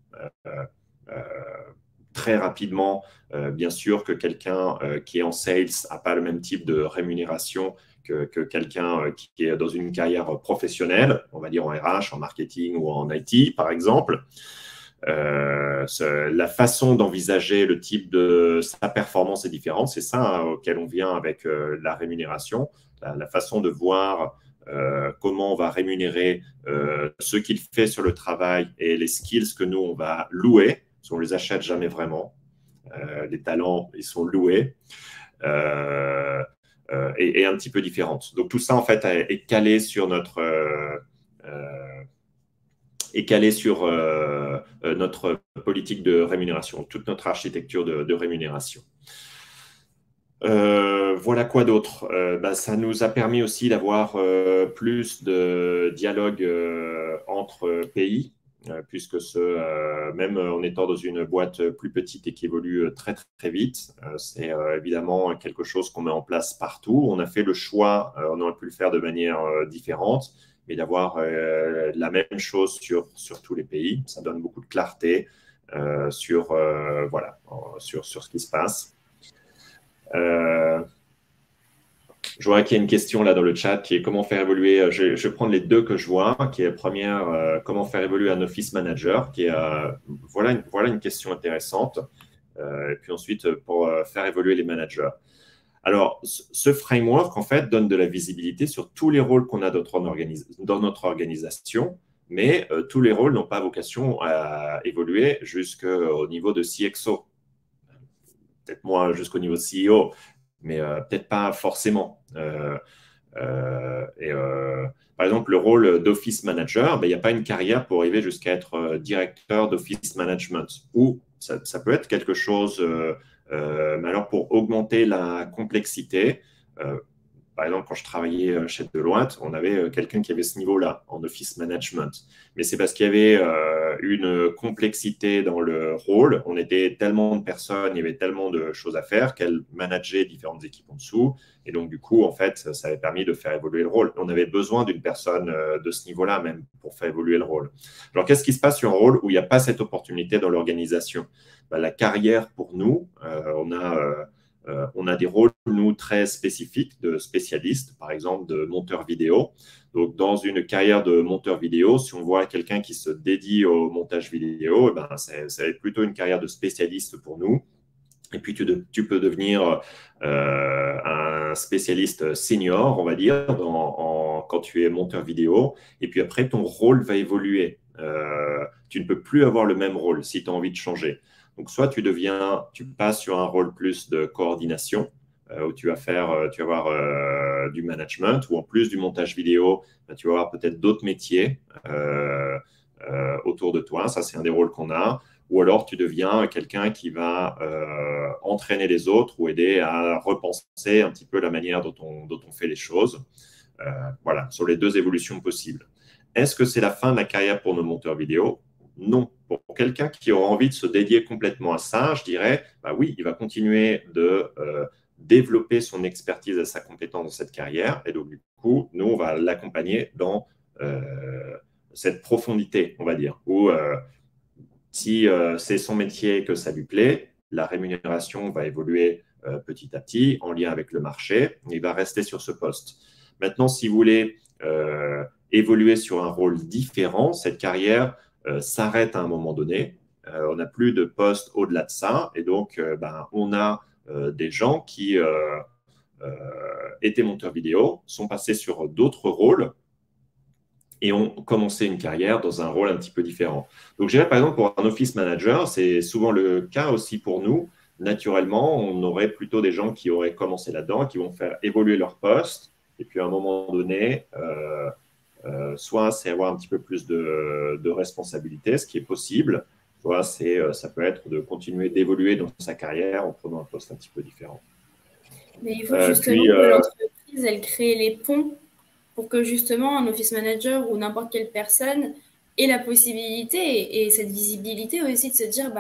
Très rapidement, bien sûr que quelqu'un qui est en sales n'a pas le même type de rémunération que quelqu'un qui est dans une carrière professionnelle, on va dire en RH, en marketing ou en IT, par exemple. La façon d'envisager le type de sa performance est différente. C'est ça auquel on vient avec la rémunération, la façon de voir comment on va rémunérer ce qu'il fait sur le travail et les skills que nous, on va louer, parce qu'on ne les achète jamais vraiment. Les talents, ils sont loués. Et un petit peu différente. Donc, tout ça, en fait, est calé sur notre notre politique de rémunération, toute notre architecture de rémunération. Voilà quoi d'autre. Ça nous a permis aussi d'avoir plus de dialogue entre pays, puisque même en étant dans une boîte plus petite et qui évolue très, très vite, c'est évidemment quelque chose qu'on met en place partout. On a fait le choix, on aurait pu le faire de manière différente, mais d'avoir la même chose sur tous les pays. Ça donne beaucoup de clarté sur ce qui se passe. Je vois qu'il y a une question là dans le chat qui est comment faire évoluer. Je vais prendre les 2 que je vois, qui est la première, comment faire évoluer un office manager, qui est voilà une question intéressante. Et puis ensuite, pour faire évoluer les managers. Alors, ce framework, en fait, donne de la visibilité sur tous les rôles qu'on a dans notre organisation, mais tous les rôles n'ont pas vocation à évoluer jusqu'au niveau de CXO. Peut-être moins jusqu'au niveau de CEO, mais peut-être pas forcément. Par exemple, le rôle d'office manager, il n'y a pas une carrière pour arriver jusqu'à être directeur d'office management. Ou ça peut être quelque chose, mais alors pour augmenter la complexité, par exemple, quand je travaillais chez Deloitte, on avait quelqu'un qui avait ce niveau-là en office management. Mais c'est parce qu'il y avait une complexité dans le rôle. On était tellement de personnes, il y avait tellement de choses à faire qu'elle manageait différentes équipes en dessous. Et donc, du coup, en fait, ça avait permis de faire évoluer le rôle. On avait besoin d'une personne de ce niveau-là même pour faire évoluer le rôle. Alors, qu'est-ce qui se passe sur un rôle où il n'y a pas cette opportunité dans l'organisation? La carrière, pour nous, on a des rôles, nous, très spécifiques de spécialistes, par exemple de monteurs vidéo. Donc, dans une carrière de monteur vidéo, si on voit quelqu'un qui se dédie au montage vidéo, ça va être plutôt une carrière de spécialiste pour nous. Et puis, tu peux devenir un spécialiste senior, on va dire, quand tu es monteur vidéo. Et puis après, ton rôle va évoluer. Tu ne peux plus avoir le même rôle si tu as envie de changer. Donc, soit tu passes sur un rôle plus de coordination, où tu vas avoir du management, ou en plus du montage vidéo, tu vas avoir peut-être d'autres métiers autour de toi. Ça, c'est un des rôles qu'on a. Ou alors tu deviens quelqu'un qui va entraîner les autres ou aider à repenser un petit peu la manière dont on fait les choses. Voilà, sur les deux évolutions possibles. Est-ce que c'est la fin de la carrière pour nos monteurs vidéo? Non. Pour quelqu'un qui aura envie de se dédier complètement à ça, je dirais, oui, il va continuer de développer son expertise et sa compétence dans cette carrière. Et donc, du coup, nous, on va l'accompagner dans cette profondité, on va dire, où si c'est son métier que ça lui plaît, la rémunération va évoluer petit à petit en lien avec le marché. Il va rester sur ce poste. Maintenant, si vous voulez évoluer sur un rôle différent, cette carrière s'arrête à un moment donné. On n'a plus de poste au-delà de ça. Et donc, on a des gens qui étaient monteurs vidéo, sont passés sur d'autres rôles et ont commencé une carrière dans un rôle un petit peu différent. Donc, je dirais, par exemple, pour un office manager, c'est souvent le cas aussi pour nous. Naturellement, on aurait plutôt des gens qui auraient commencé là-dedans, qui vont faire évoluer leur poste. Et puis, à un moment donné, soit c'est avoir un petit peu plus de responsabilité, ce qui est possible, soit ça peut être de continuer d'évoluer dans sa carrière en prenant un poste un petit peu différent. Mais il faut justement que l'entreprise, elle crée les ponts pour que justement un office manager ou n'importe quelle personne ait la possibilité et cette visibilité aussi de se dire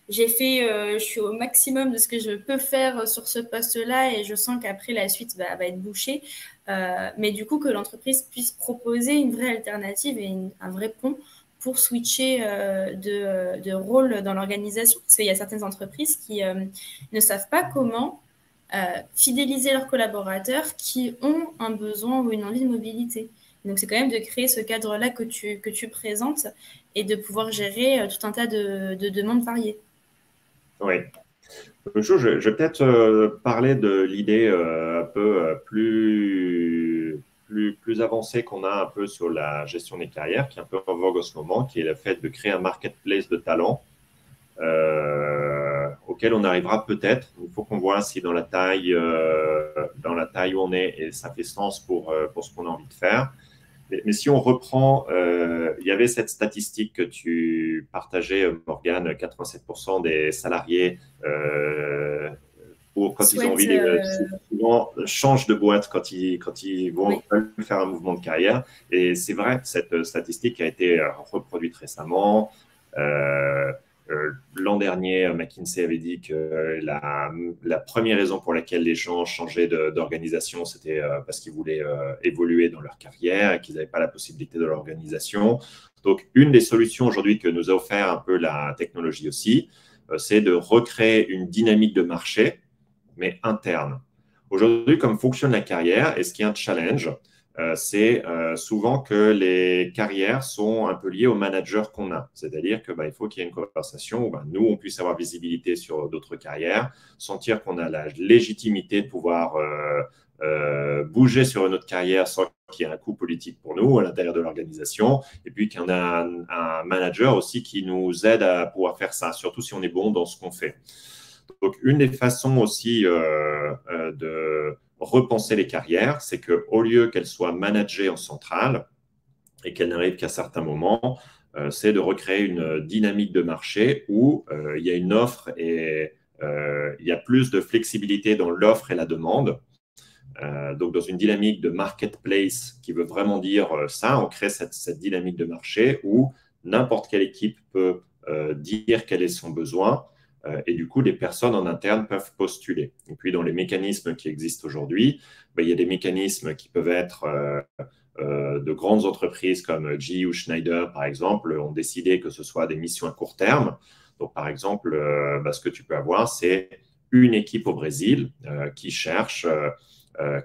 je suis au maximum de ce que je peux faire sur ce poste-là et je sens qu'après la suite va être bouchée. Mais du coup que l'entreprise puisse proposer une vraie alternative et un vrai pont pour switcher de rôle dans l'organisation. Parce qu'il y a certaines entreprises qui ne savent pas comment fidéliser leurs collaborateurs qui ont un besoin ou une envie de mobilité. Donc, c'est quand même de créer ce cadre-là que tu présentes et de pouvoir gérer tout un tas de demandes variées. Oui. Je vais peut-être parler de l'idée un peu plus avancée qu'on a un peu sur la gestion des carrières, qui est un peu en vogue en ce moment, qui est le fait de créer un marketplace de talents auquel on arrivera peut-être. Il faut qu'on voit si dans la taille où on est, et ça fait sens pour ce qu'on a envie de faire. Mais si on reprend, il y avait cette statistique que tu partageais, Morgane, 87% des salariés, quand ils ont envie souvent changent de boîte quand ils vont faire un mouvement de carrière. Et c'est vrai, cette statistique a été reproduite récemment. L'an dernier, McKinsey avait dit que la première raison pour laquelle les gens changeaient d'organisation, c'était parce qu'ils voulaient évoluer dans leur carrière et qu'ils n'avaient pas la possibilité de l'organisation. Donc, une des solutions aujourd'hui que nous a offert un peu la technologie aussi, c'est de recréer une dynamique de marché, mais interne. Aujourd'hui, comme fonctionne la carrière, et ce qui est un challenge, c'est souvent que les carrières sont un peu liées au manager qu'on a. C'est-à-dire qu'il faut qu'il y ait une conversation où nous, on puisse avoir visibilité sur d'autres carrières, sentir qu'on a la légitimité de pouvoir bouger sur une autre carrière sans qu'il y ait un coût politique pour nous à l'intérieur de l'organisation, et puis qu'il y en a un manager aussi qui nous aide à pouvoir faire ça, surtout si on est bon dans ce qu'on fait. Donc, une des façons aussi de repenser les carrières, c'est qu'au lieu qu'elles soient managées en centrale et qu'elles n'arrivent qu'à certains moments, c'est de recréer une dynamique de marché où il y a une offre et il y a plus de flexibilité dans l'offre et la demande. Donc, dans une dynamique de marketplace qui veut vraiment dire ça, on crée cette dynamique de marché où n'importe quelle équipe peut dire quel est son besoin et du coup, les personnes en interne peuvent postuler. Et puis, dans les mécanismes qui existent aujourd'hui, il y a des mécanismes qui peuvent être de grandes entreprises comme GE ou Schneider, par exemple, ont décidé que ce soit des missions à court terme. Donc, par exemple, ce que tu peux avoir, c'est une équipe au Brésil qui cherche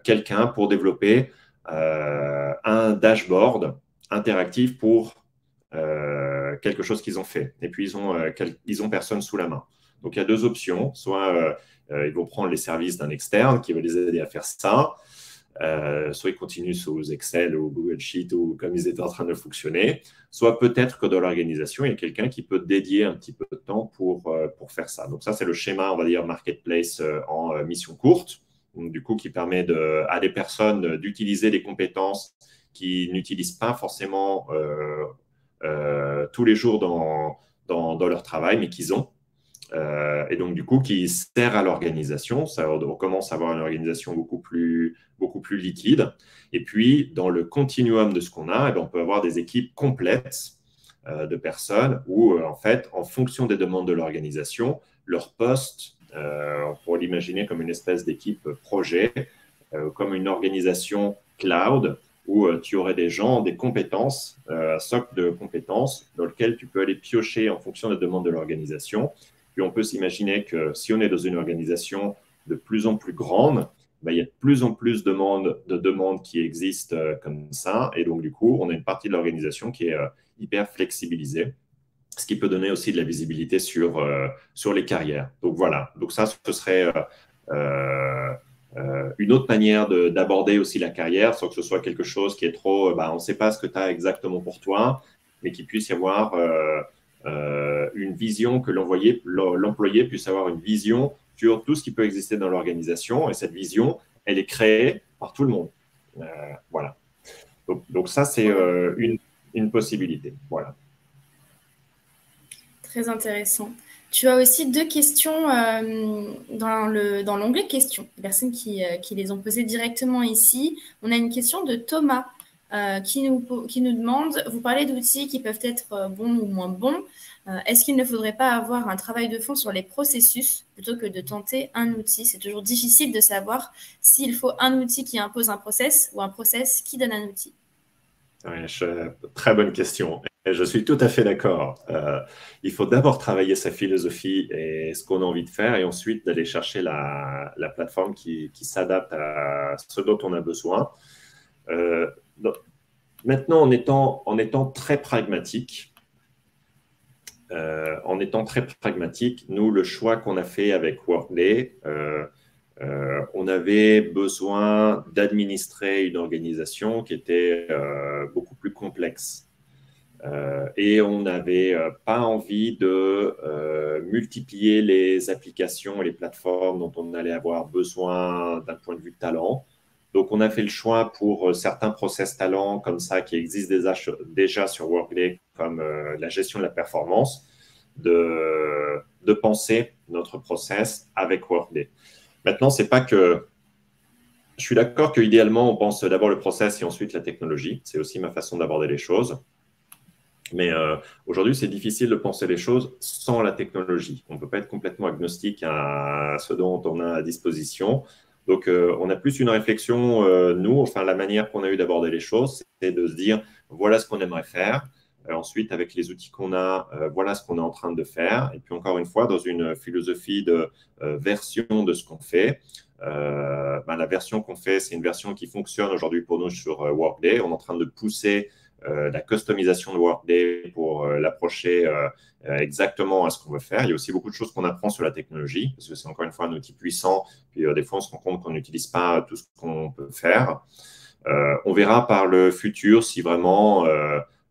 quelqu'un pour développer un dashboard interactif pour quelque chose qu'ils ont fait. Et puis, ils ont personne sous la main. Donc, il y a deux options. Soit ils vont prendre les services d'un externe qui va les aider à faire ça, soit ils continuent sous Excel ou Google Sheet ou comme ils étaient en train de fonctionner, soit peut-être que dans l'organisation, il y a quelqu'un qui peut dédier un petit peu de temps pour faire ça. Donc ça, c'est le schéma, on va dire, marketplace en mission courte, donc, du coup, qui permet à des personnes d'utiliser des compétences qu'ils n'utilisent pas forcément tous les jours dans leur travail, mais qu'ils ont. Et donc, du coup, qui sert à l'organisation. On commence à avoir une organisation beaucoup plus liquide. Et puis, dans le continuum de ce qu'on a, on peut avoir des équipes complètes de personnes où, en fait, en fonction des demandes de l'organisation, leur poste, on pourrait l'imaginer comme une espèce d'équipe projet, comme une organisation cloud où tu aurais des gens, des compétences, un socle de compétences dans lequel tu peux aller piocher en fonction des demandes de l'organisation. Puis on peut s'imaginer que si on est dans une organisation de plus en plus grande, il y a de plus en plus de demandes qui existent comme ça. Et donc, du coup, on a une partie de l'organisation qui est hyper flexibilisée, ce qui peut donner aussi de la visibilité sur les carrières. Donc, voilà. Donc, ça, ce serait une autre manière d'aborder aussi la carrière, sans que ce soit quelque chose qui est trop, on ne sait pas ce que tu as exactement pour toi, mais qu'il puisse y avoir une vision, que l'employé puisse avoir une vision sur tout ce qui peut exister dans l'organisation. Et cette vision, elle est créée par tout le monde. Voilà. Donc ça, c'est une possibilité. Voilà. Très intéressant. Tu as aussi deux questions dans l'onglet questions, des personnes qui les ont posées directement ici. On a une question de Thomas qui nous demande, vous parlez d'outils qui peuvent être bons ou moins bons. Est-ce qu'il ne faudrait pas avoir un travail de fond sur les processus plutôt que de tenter un outil? C'est toujours difficile de savoir s'il faut un outil qui impose un process ou un process qui donne un outil. Oui, très bonne question. Je suis tout à fait d'accord. Il faut d'abord travailler sa philosophie et ce qu'on a envie de faire et ensuite d'aller chercher la plateforme qui s'adapte à ce dont on a besoin. Maintenant, en étant très pragmatique, nous, le choix qu'on a fait avec Workday, on avait besoin d'administrer une organisation qui était beaucoup plus complexe. Et on n'avait pas envie de multiplier les applications et les plateformes dont on allait avoir besoin d'un point de vue talent. Donc, on a fait le choix pour certains process talent comme ça qui existent déjà sur Workday, comme la gestion de la performance, de penser notre process avec Workday. Maintenant, c'est pas que… Je suis d'accord qu'idéalement, on pense d'abord le process et ensuite la technologie. C'est aussi ma façon d'aborder les choses. Mais aujourd'hui, c'est difficile de penser les choses sans la technologie. On ne peut pas être complètement agnostique à ce dont on a à disposition. Donc, on a plus une réflexion, nous, enfin, la manière qu'on a eu d'aborder les choses, c'est de se dire, voilà ce qu'on aimerait faire. Ensuite, avec les outils qu'on a, voilà ce qu'on est en train de faire. Et puis, encore une fois, dans une philosophie de version de ce qu'on fait. La version qu'on fait, c'est une version qui fonctionne aujourd'hui pour nous sur Workday. On est en train de pousser la customisation de Workday pour l'approcher exactement à ce qu'on veut faire. Il y a aussi beaucoup de choses qu'on apprend sur la technologie, parce que c'est encore une fois un outil puissant. Puis des fois, on se rend compte qu'on n'utilise pas tout ce qu'on peut faire. On verra par le futur si vraiment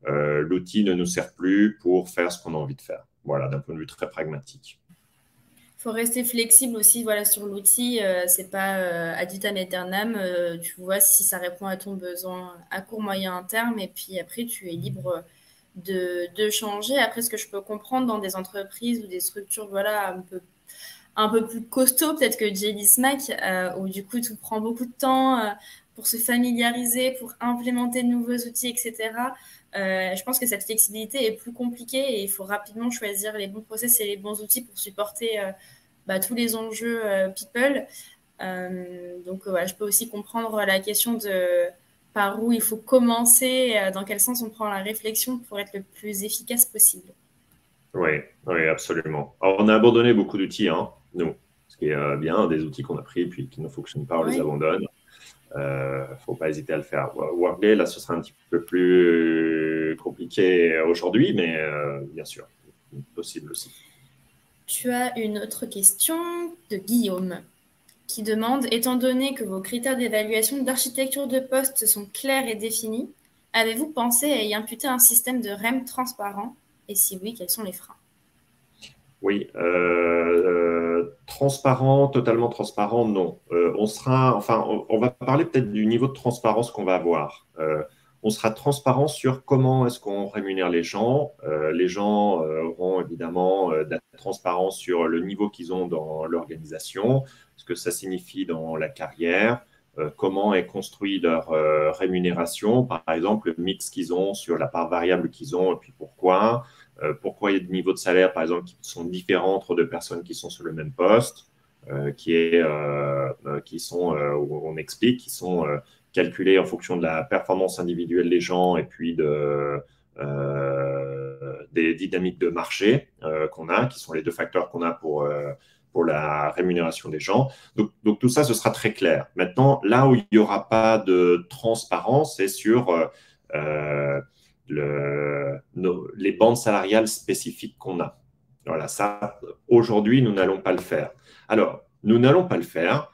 l'outil ne nous sert plus pour faire ce qu'on a envie de faire. Voilà, d'un point de vue très pragmatique. Il faut rester flexible aussi voilà, sur l'outil. C'est pas ad vitam aeternam. Tu vois si ça répond à ton besoin à court, moyen, terme. Et puis après, tu es libre de changer. Après, ce que je peux comprendre dans des entreprises ou des structures voilà, un peu un peu plus costaud peut-être que Jelly Smack, où du coup tout prend beaucoup de temps pour se familiariser, pour implémenter de nouveaux outils, etc. Je pense que cette flexibilité est plus compliquée et il faut rapidement choisir les bons process et les bons outils pour supporter tous les enjeux people. Donc voilà, je peux aussi comprendre la question de par où il faut commencer, dans quel sens on prend la réflexion pour être le plus efficace possible. Oui, oui, absolument. Alors, on a abandonné beaucoup d'outils, hein, nous. Ce qui est bien, des outils qu'on a pris puis qui ne fonctionnent pas, on les Oui. abandonne. Faut pas hésiter à le faire. Workday, là, ce sera un petit peu plus compliqué aujourd'hui, mais bien sûr, possible aussi. Tu as une autre question de Guillaume qui demande, étant donné que vos critères d'évaluation d'architecture de poste sont clairs et définis, avez-vous pensé à y imputer un système de REM transparent? Et si oui, quels sont les freins? Oui, transparent, totalement transparent, non. On va parler peut-être du niveau de transparence qu'on va avoir. On sera transparent sur comment est-ce qu'on rémunère les gens. Les gens auront évidemment de la transparence sur le niveau qu'ils ont dans l'organisation, ce que ça signifie dans la carrière, comment est construit leur rémunération, par exemple, le mix qu'ils ont sur la part variable qu'ils ont et puis pourquoi. Pourquoi il y a des niveaux de salaire, par exemple, qui sont différents entre deux personnes qui sont sur le même poste, qui sont, où on explique, qui sont calculés en fonction de la performance individuelle des gens et puis des dynamiques de marché qu'on a, qui sont les deux facteurs qu'on a pour la rémunération des gens. Donc, tout ça, ce sera très clair. Maintenant, là où il n'y aura pas de transparence, c'est sur les bandes salariales spécifiques qu'on a. Voilà, ça, aujourd'hui, nous n'allons pas le faire. Alors, nous n'allons pas le faire,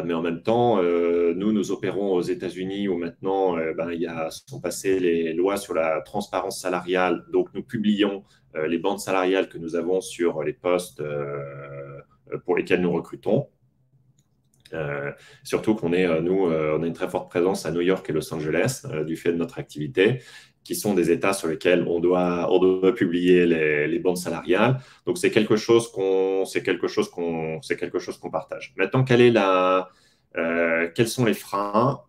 mais en même temps, nous opérons aux États-Unis où maintenant, sont passées les lois sur la transparence salariale. Donc, nous publions les bandes salariales que nous avons sur les postes pour lesquels nous recrutons. Surtout qu'on est, on a une très forte présence à New York et Los Angeles du fait de notre activité, qui sont des États sur lesquels on doit publier les bandes salariales. Donc c'est quelque chose qu'on partage. Maintenant, quels sont les freins?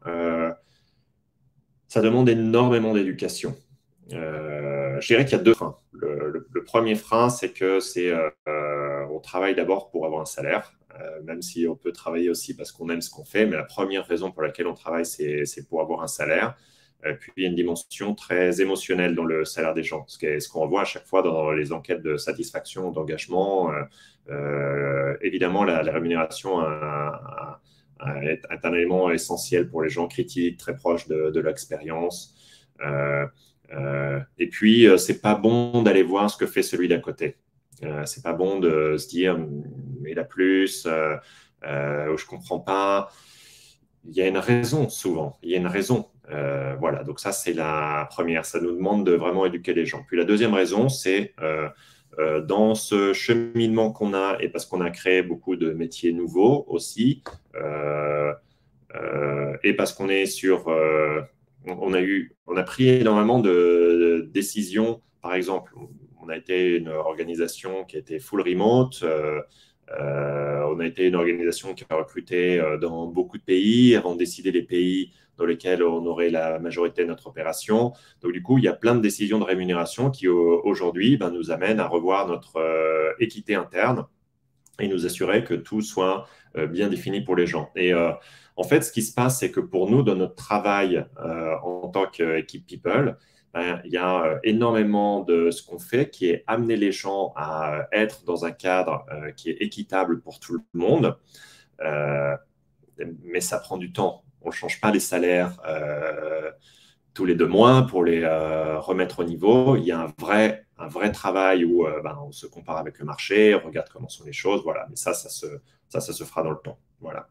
Ça demande énormément d'éducation. Je dirais qu'il y a deux freins. Le premier frein, c'est que on travaille d'abord pour avoir un salaire, même si on peut travailler aussi parce qu'on aime ce qu'on fait. Mais la première raison pour laquelle on travaille, c'est pour avoir un salaire. Puis il y a une dimension très émotionnelle dans le salaire des gens, ce qu'on voit à chaque fois dans les enquêtes de satisfaction, d'engagement. Évidemment, la rémunération est un élément essentiel pour les gens critiques, très proches de l'expérience. Et puis, c'est pas bon d'aller voir ce que fait celui d'à côté. C'est pas bon de se dire, il a plus, je comprends pas. Il y a une raison souvent. Il y a une raison. Voilà. Donc ça, c'est la première. Ça nous demande de vraiment éduquer les gens. Puis la deuxième raison, c'est dans ce cheminement qu'on a et parce qu'on a créé beaucoup de métiers nouveaux aussi, et parce qu'on est on a pris énormément de décisions. Par exemple, on a été une organisation qui était full remote. On a été une organisation qui a recruté dans beaucoup de pays avant de décider les pays dans lesquels on aurait la majorité de notre opération. Donc, du coup, il y a plein de décisions de rémunération qui, aujourd'hui, nous amènent à revoir notre équité interne et nous assurer que tout soit bien défini pour les gens. Et en fait, ce qui se passe, c'est que pour nous, dans notre travail en tant qu'équipe People, il y a énormément de ce qu'on fait qui est amener les gens à être dans un cadre qui est équitable pour tout le monde. Mais ça prend du temps. On ne change pas les salaires tous les 2 mois pour les remettre au niveau. Il y a un vrai travail où on se compare avec le marché, on regarde comment sont les choses. Voilà. Mais ça se fera dans le temps. Voilà.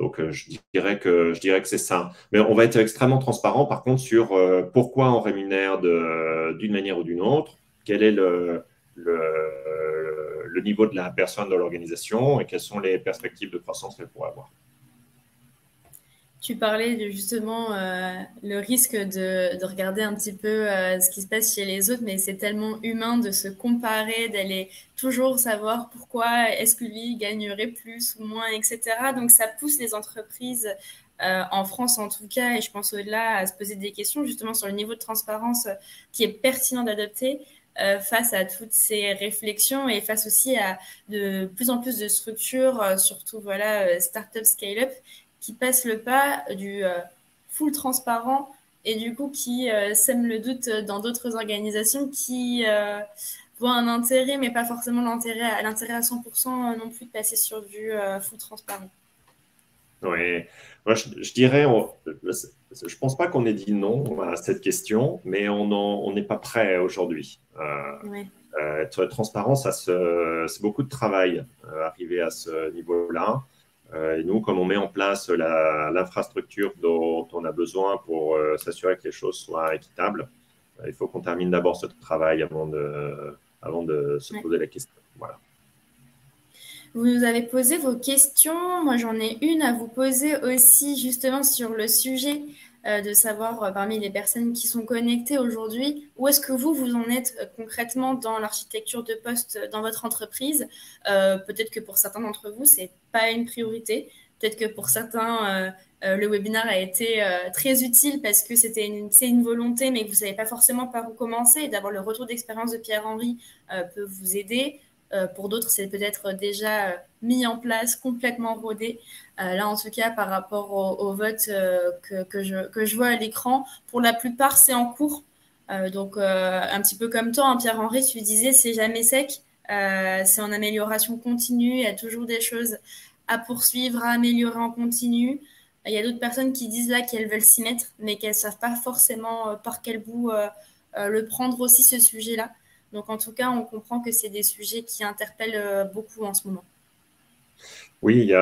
Donc, je dirais que c'est ça. Mais on va être extrêmement transparent, par contre, sur pourquoi on rémunère d'une manière ou d'une autre, quel est le niveau de la personne dans l'organisation et quelles sont les perspectives de croissance qu'elle pourrait avoir. Tu parlais de justement le risque de regarder un petit peu ce qui se passe chez les autres, mais c'est tellement humain de se comparer, d'aller toujours savoir pourquoi est-ce que lui gagnerait plus ou moins, etc. Donc ça pousse les entreprises, en France en tout cas, et je pense au-delà, à se poser des questions justement sur le niveau de transparence qui est pertinent d'adopter face à toutes ces réflexions et face aussi à de plus en plus de structures, surtout voilà, start-up, scale-up, qui passe le pas du full transparent et du coup qui sème le doute dans d'autres organisations qui voient un intérêt, mais pas forcément l'intérêt à 100% non plus de passer sur du full transparent. Oui, moi je dirais, je pense pas qu'on ait dit non à cette question, mais on n'est pas prêt aujourd'hui. Ouais. Être transparent, c'est beaucoup de travail, arriver à ce niveau-là. Et nous, comme on met en place l'infrastructure dont on a besoin pour s'assurer que les choses soient équitables, il faut qu'on termine d'abord ce travail avant de se poser la question. Voilà. Vous nous avez posé vos questions. Moi, j'en ai une à vous poser aussi, justement, sur le sujet de savoir, parmi les personnes qui sont connectées aujourd'hui, où est-ce que vous en êtes concrètement dans l'architecture de poste dans votre entreprise. Peut-être que pour certains d'entre vous, c'est pas une priorité. Peut-être que pour certains, le webinaire a été très utile parce que c'est une volonté, mais que vous savez pas forcément par où commencer. Et d'avoir le retour d'expérience de Pierre-Henri peut vous aider. Pour d'autres, c'est peut-être déjà mis en place, complètement rodé. Là, en tout cas, par rapport au vote que je vois à l'écran, pour la plupart, c'est en cours. Donc, un petit peu comme toi, hein, Pierre-Henri, tu disais, c'est jamais sec. C'est en amélioration continue. Il y a toujours des choses à poursuivre, à améliorer en continu. Il y a d'autres personnes qui disent là qu'elles veulent s'y mettre, mais qu'elles ne savent pas forcément par quel bout le prendre aussi, ce sujet-là. Donc, en tout cas, on comprend que c'est des sujets qui interpellent beaucoup en ce moment. Oui,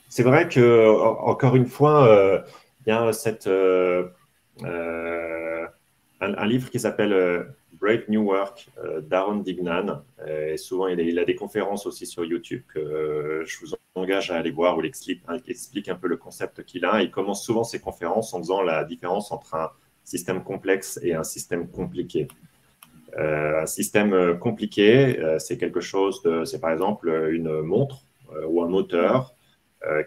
c'est vrai que, encore une fois, il y a un livre qui s'appelle Brave New Work d'Aaron Dignan. Et souvent, il a des conférences aussi sur YouTube que je vous engage à aller voir où il explique un peu le concept qu'il a. Il commence souvent ses conférences en faisant la différence entre un système complexe et un système compliqué. Un système compliqué, c'est par exemple une montre ou un moteur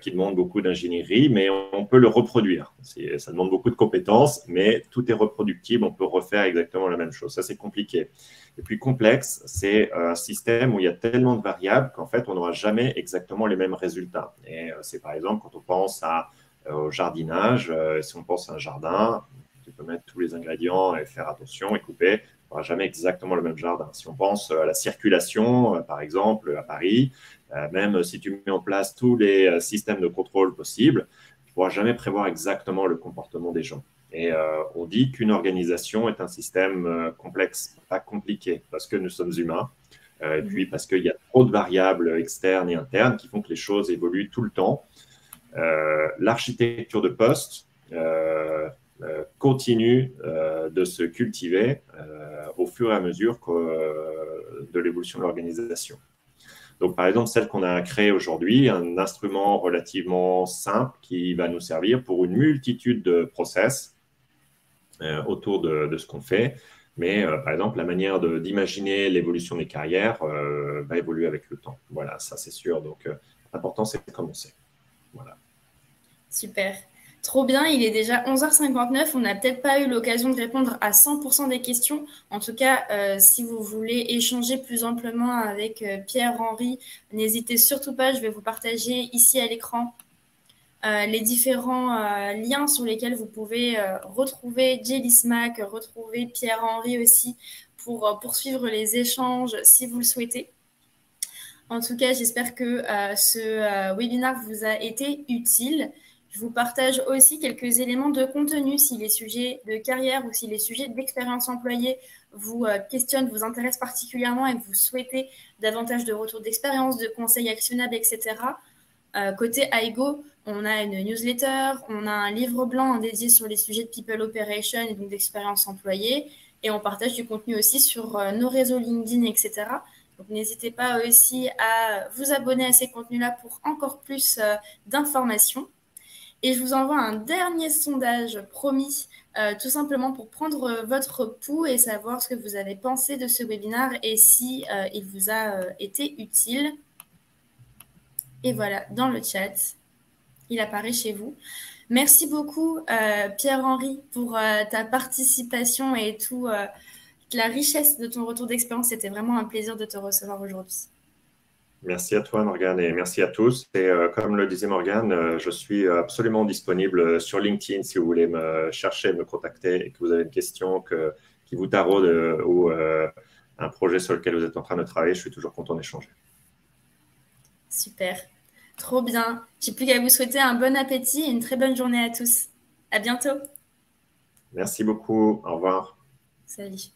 qui demande beaucoup d'ingénierie, mais on peut le reproduire. Ça demande beaucoup de compétences, mais tout est reproductible, on peut refaire exactement la même chose. Ça, c'est compliqué. Et puis complexe, c'est un système où il y a tellement de variables qu'en fait, on n'aura jamais exactement les mêmes résultats. Et c'est par exemple quand on pense au jardinage, si on pense à un jardin, tu peux mettre tous les ingrédients et faire attention et couper. On n'aura jamais exactement le même jardin. Si on pense à la circulation, par exemple, à Paris, même si tu mets en place tous les systèmes de contrôle possibles, tu ne pourras jamais prévoir exactement le comportement des gens. Et on dit qu'une organisation est un système complexe, pas compliqué, parce que nous sommes humains, et puis parce qu'il y a trop de variables externes et internes qui font que les choses évoluent tout le temps. L'architecture de poste continue de se cultiver au fur et à mesure de l'évolution de l'organisation. Donc, par exemple, celle qu'on a créée aujourd'hui, un instrument relativement simple qui va nous servir pour une multitude de process autour de ce qu'on fait. Mais, par exemple, la manière d'imaginer l'évolution des carrières va évoluer avec le temps. Voilà, ça c'est sûr. Donc, l'important, c'est de commencer. Voilà. Super. Trop bien, il est déjà 11h59. On n'a peut-être pas eu l'occasion de répondre à 100% des questions. En tout cas, si vous voulez échanger plus amplement avec Pierre-Henri, n'hésitez surtout pas. Je vais vous partager ici à l'écran les différents liens sur lesquels vous pouvez retrouver Jelly retrouver Pierre-Henri aussi pour poursuivre les échanges si vous le souhaitez. En tout cas, j'espère que ce webinaire vous a été utile. Je vous partage aussi quelques éléments de contenu si les sujets de carrière ou si les sujets d'expérience employée vous questionnent, vous intéressent particulièrement et que vous souhaitez davantage de retours d'expérience, de conseils actionnables, etc. Côté Aigo, on a une newsletter, on a un livre blanc dédié sur les sujets de People Operation et donc d'expérience employée. Et on partage du contenu aussi sur nos réseaux LinkedIn, etc. Donc, n'hésitez pas aussi à vous abonner à ces contenus-là pour encore plus d'informations. Et je vous envoie un dernier sondage, promis, tout simplement pour prendre votre pouls et savoir ce que vous avez pensé de ce webinaire et si il vous a été utile. Et voilà, dans le chat, il apparaît chez vous. Merci beaucoup, Pierre-Henri, pour ta participation et toute la richesse de ton retour d'expérience. C'était vraiment un plaisir de te recevoir aujourd'hui. Merci à toi, Morgane, et merci à tous. Et comme le disait Morgane, je suis absolument disponible sur LinkedIn si vous voulez me chercher, me contacter et que vous avez une question qui vous taraude ou un projet sur lequel vous êtes en train de travailler. Je suis toujours content d'échanger. Super, trop bien. J'ai plus qu'à vous souhaiter un bon appétit et une très bonne journée à tous. À bientôt. Merci beaucoup. Au revoir. Salut.